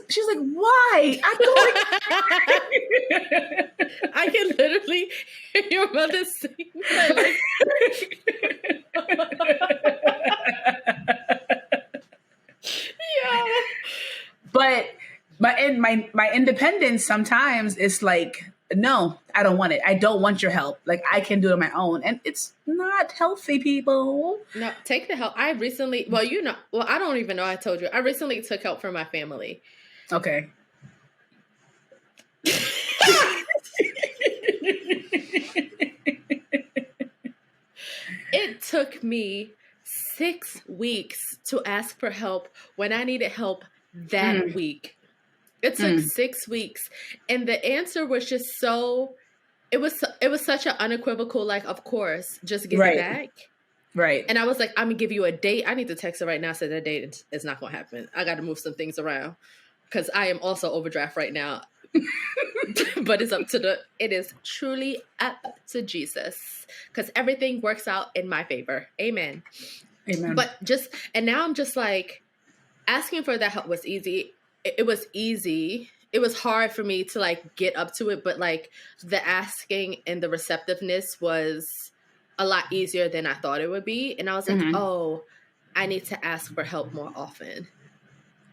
she's like, why? I can literally hear your mother saying that. Yeah. But my independence sometimes is like, no, I don't want it. I don't want your help. Like, I can do it on my own. And it's not healthy, people. No, take the help. I don't even know I told you. I recently took help from my family. Okay. It took me 6 weeks to ask for help when I needed help that week. It took 6 weeks. And the answer was just it was such an unequivocal, like, of course, just give it back. Right. And I was like, I'm going to give you a date. I need to text her right now. So that date is not going to happen. I got to move some things around because I am also overdraft right now. But it is truly up to Jesus because everything works out in my favor. Amen. But now I'm just like, asking for that help was easy. It was easy. It was hard for me to like get up to it, but like the asking and the receptiveness was a lot easier than I thought it would be. And I was like, oh, I need to ask for help more often.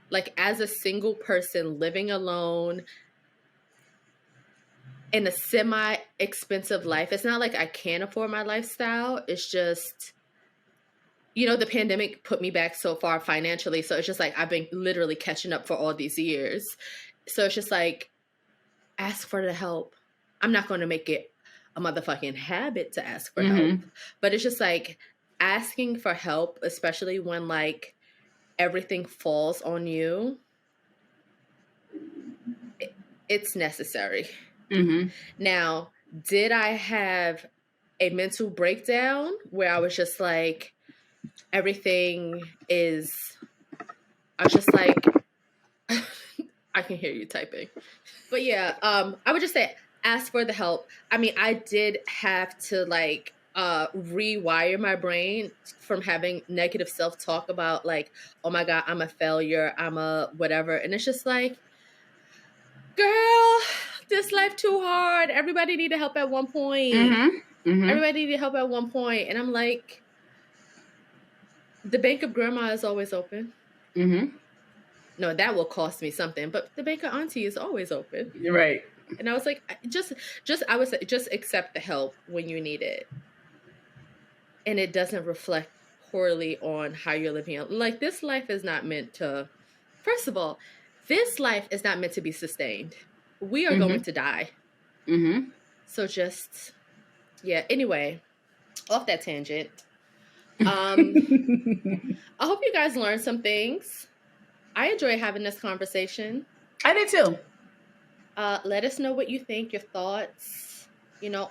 Like, as a single person living alone in a semi-expensive life, it's not like I can't afford my lifestyle. It's just, the pandemic put me back so far financially. So it's just like, I've been literally catching up for all these years. So it's just like, ask for the help. I'm not going to make it a motherfucking habit to ask for help. But it's just like asking for help, especially when like everything falls on you, it's necessary. Mm-hmm. Now, did I have a mental breakdown where I was just like, everything is, I was just like, I can hear you typing. But yeah, I would just say ask for the help. I mean, I did have to like rewire my brain from having negative self-talk about like, oh my God, I'm a failure, I'm a whatever. And it's just like, girl, this life too hard. Everybody needed help at one point. Mm-hmm. Everybody needed help at one point. And I'm like, the bank of grandma is always open. Mm-hmm. No, that will cost me something, but the bank of auntie is always open. You're right. And I was like, I would say, just accept the help when you need it. And it doesn't reflect poorly on how you're living. Like, this life is not meant to, first of all, this life is not meant to be sustained. We are going to die. Mm-hmm. So just, yeah. Anyway, off that tangent. I hope you guys learned some things. I enjoy having this conversation. I did too. Let us know what you think, your thoughts,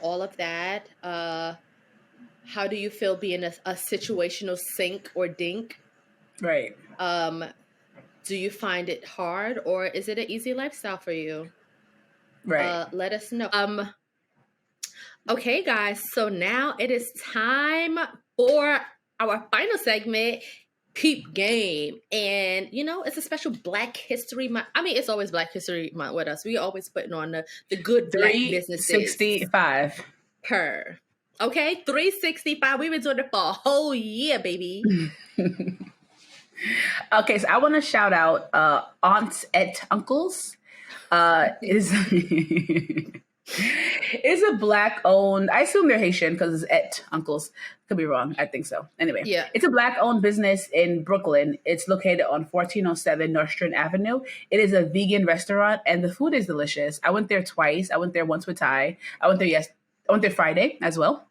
all of that. How do you feel being a situational sink or dink? Right. Do you find it hard, or is it an easy lifestyle for you? Right. Let us know. Okay, guys. So now it is time for our final segment, Peep Game. And, it's a special Black History Month. I mean, it's always Black History Month with us. We always putting on the good Black businesses. 365. Okay, 365. We've been doing it for a whole year, baby. Okay, so I want to shout out aunts and uncles. Is It's a Black owned, I assume they're Haitian because it's et uncles. Could be wrong. I think so. Anyway, Yeah. It's a Black owned business in Brooklyn. It's located on 1407 Nostrand Avenue. It is a vegan restaurant and the food is delicious. I went there twice. I went there once with Ty. I went there Friday as well.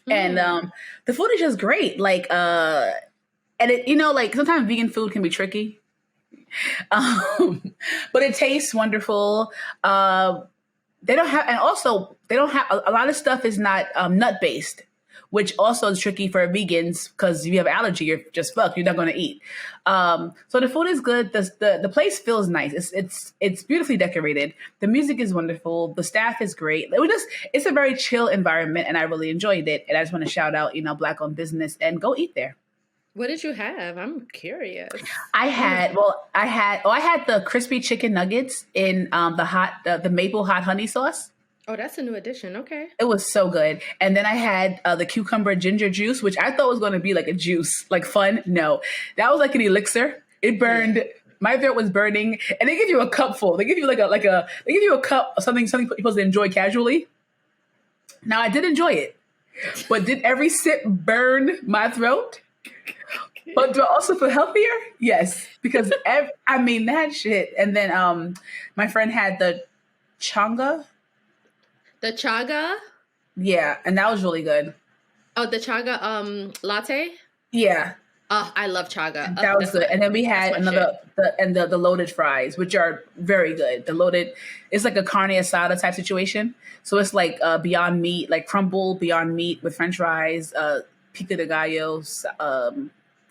And the food is just great. Like and it, like sometimes vegan food can be tricky. But it tastes wonderful. They don't have a lot of stuff is not nut based, which also is tricky for vegans because if you have allergy, you're just fucked. You're not going to eat. So the food is good. The place feels nice. It's beautifully decorated. The music is wonderful. The staff is great. It's a very chill environment, and I really enjoyed it. And I just want to shout out, Black owned business, and go eat there. What did you have? I'm curious. I had the crispy chicken nuggets in the maple hot honey sauce. Oh, that's a new addition. Okay. It was so good. And then I had the cucumber ginger juice, which I thought was going to be like a juice, like fun. No, that was like an elixir. It burned. Yeah. My throat was burning, and they give you a cup full. They give you they give you a cup of something you're supposed to enjoy casually. Now I did enjoy it, but did every sip burn my throat? But do I also feel healthier? Yes, because that shit. And then my friend had the changa. The chaga? Yeah, and that was really good. Oh, the chaga latte? Yeah. Oh, I love chaga. That was good. And then we had the loaded fries, which are very good. The loaded, it's like a carne asada type situation. So it's like Beyond Meat, like crumbled Beyond Meat with French fries, pico de gallo,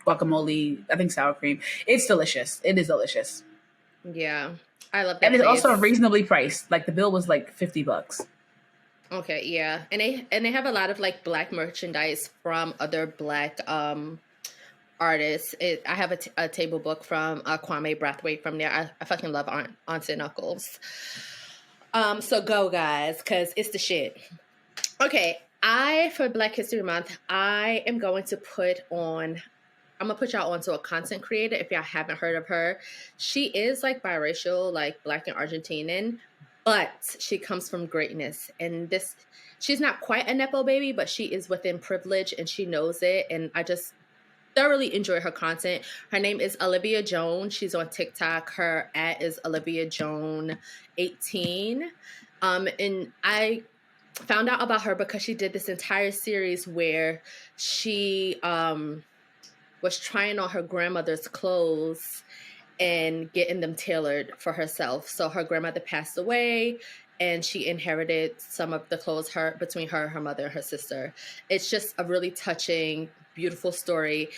guacamole, I think sour cream. It's delicious. It is delicious. Yeah, I love that. And it's also reasonably priced. Like the bill was like $50. Okay, yeah, and they have a lot of like Black merchandise from other Black artists. I have a table book from Kwame Brathwaite from there. I fucking love aunts and uncles. So go guys, cause it's the shit. Okay, for Black History Month, I am going to put y'all onto a content creator. If y'all haven't heard of her, she is like biracial, like Black and Argentinian, but she comes from greatness. And she's not quite a Nepo baby, but she is within privilege and she knows it. And I just thoroughly enjoy her content. Her name is Olivia Joan. She's on TikTok. Her @ is Olivia Joan 18. And I found out about her because she did this entire series where she was trying on her grandmother's clothes and getting them tailored for herself. So her grandmother passed away and she inherited some of the clothes between her mother, and her sister. It's just a really touching, beautiful story.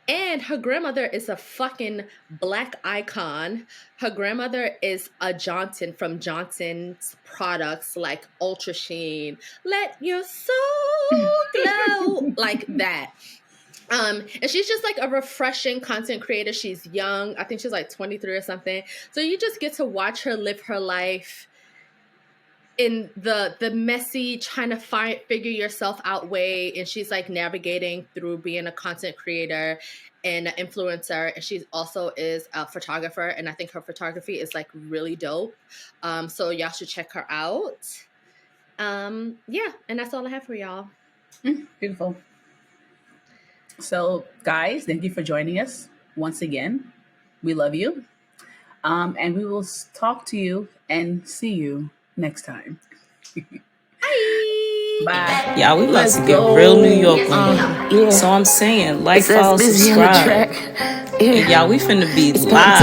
And her grandmother is a fucking Black icon. Her grandmother is a Johnson from Johnson's products like Ultra Sheen, Let Your Soul Glow, like that. And she's just like a refreshing content creator. She's young. I think she's like 23 or something. So you just get to watch her live her life in the messy, trying to figure yourself out way. And she's like navigating through being a content creator and an influencer. And she also is a photographer. And I think her photography is like really dope. So y'all should check her out. Yeah. And that's all I have for y'all. Beautiful. So, guys, thank you for joining us once again. We love you. And we will talk to you and see you next time. Bye. Yeah, we about Let's to get go. real New York on Yeah. So I'm saying, like, It says follow, busy on the subscribe. track. Yeah. And y'all, we finna be It's live.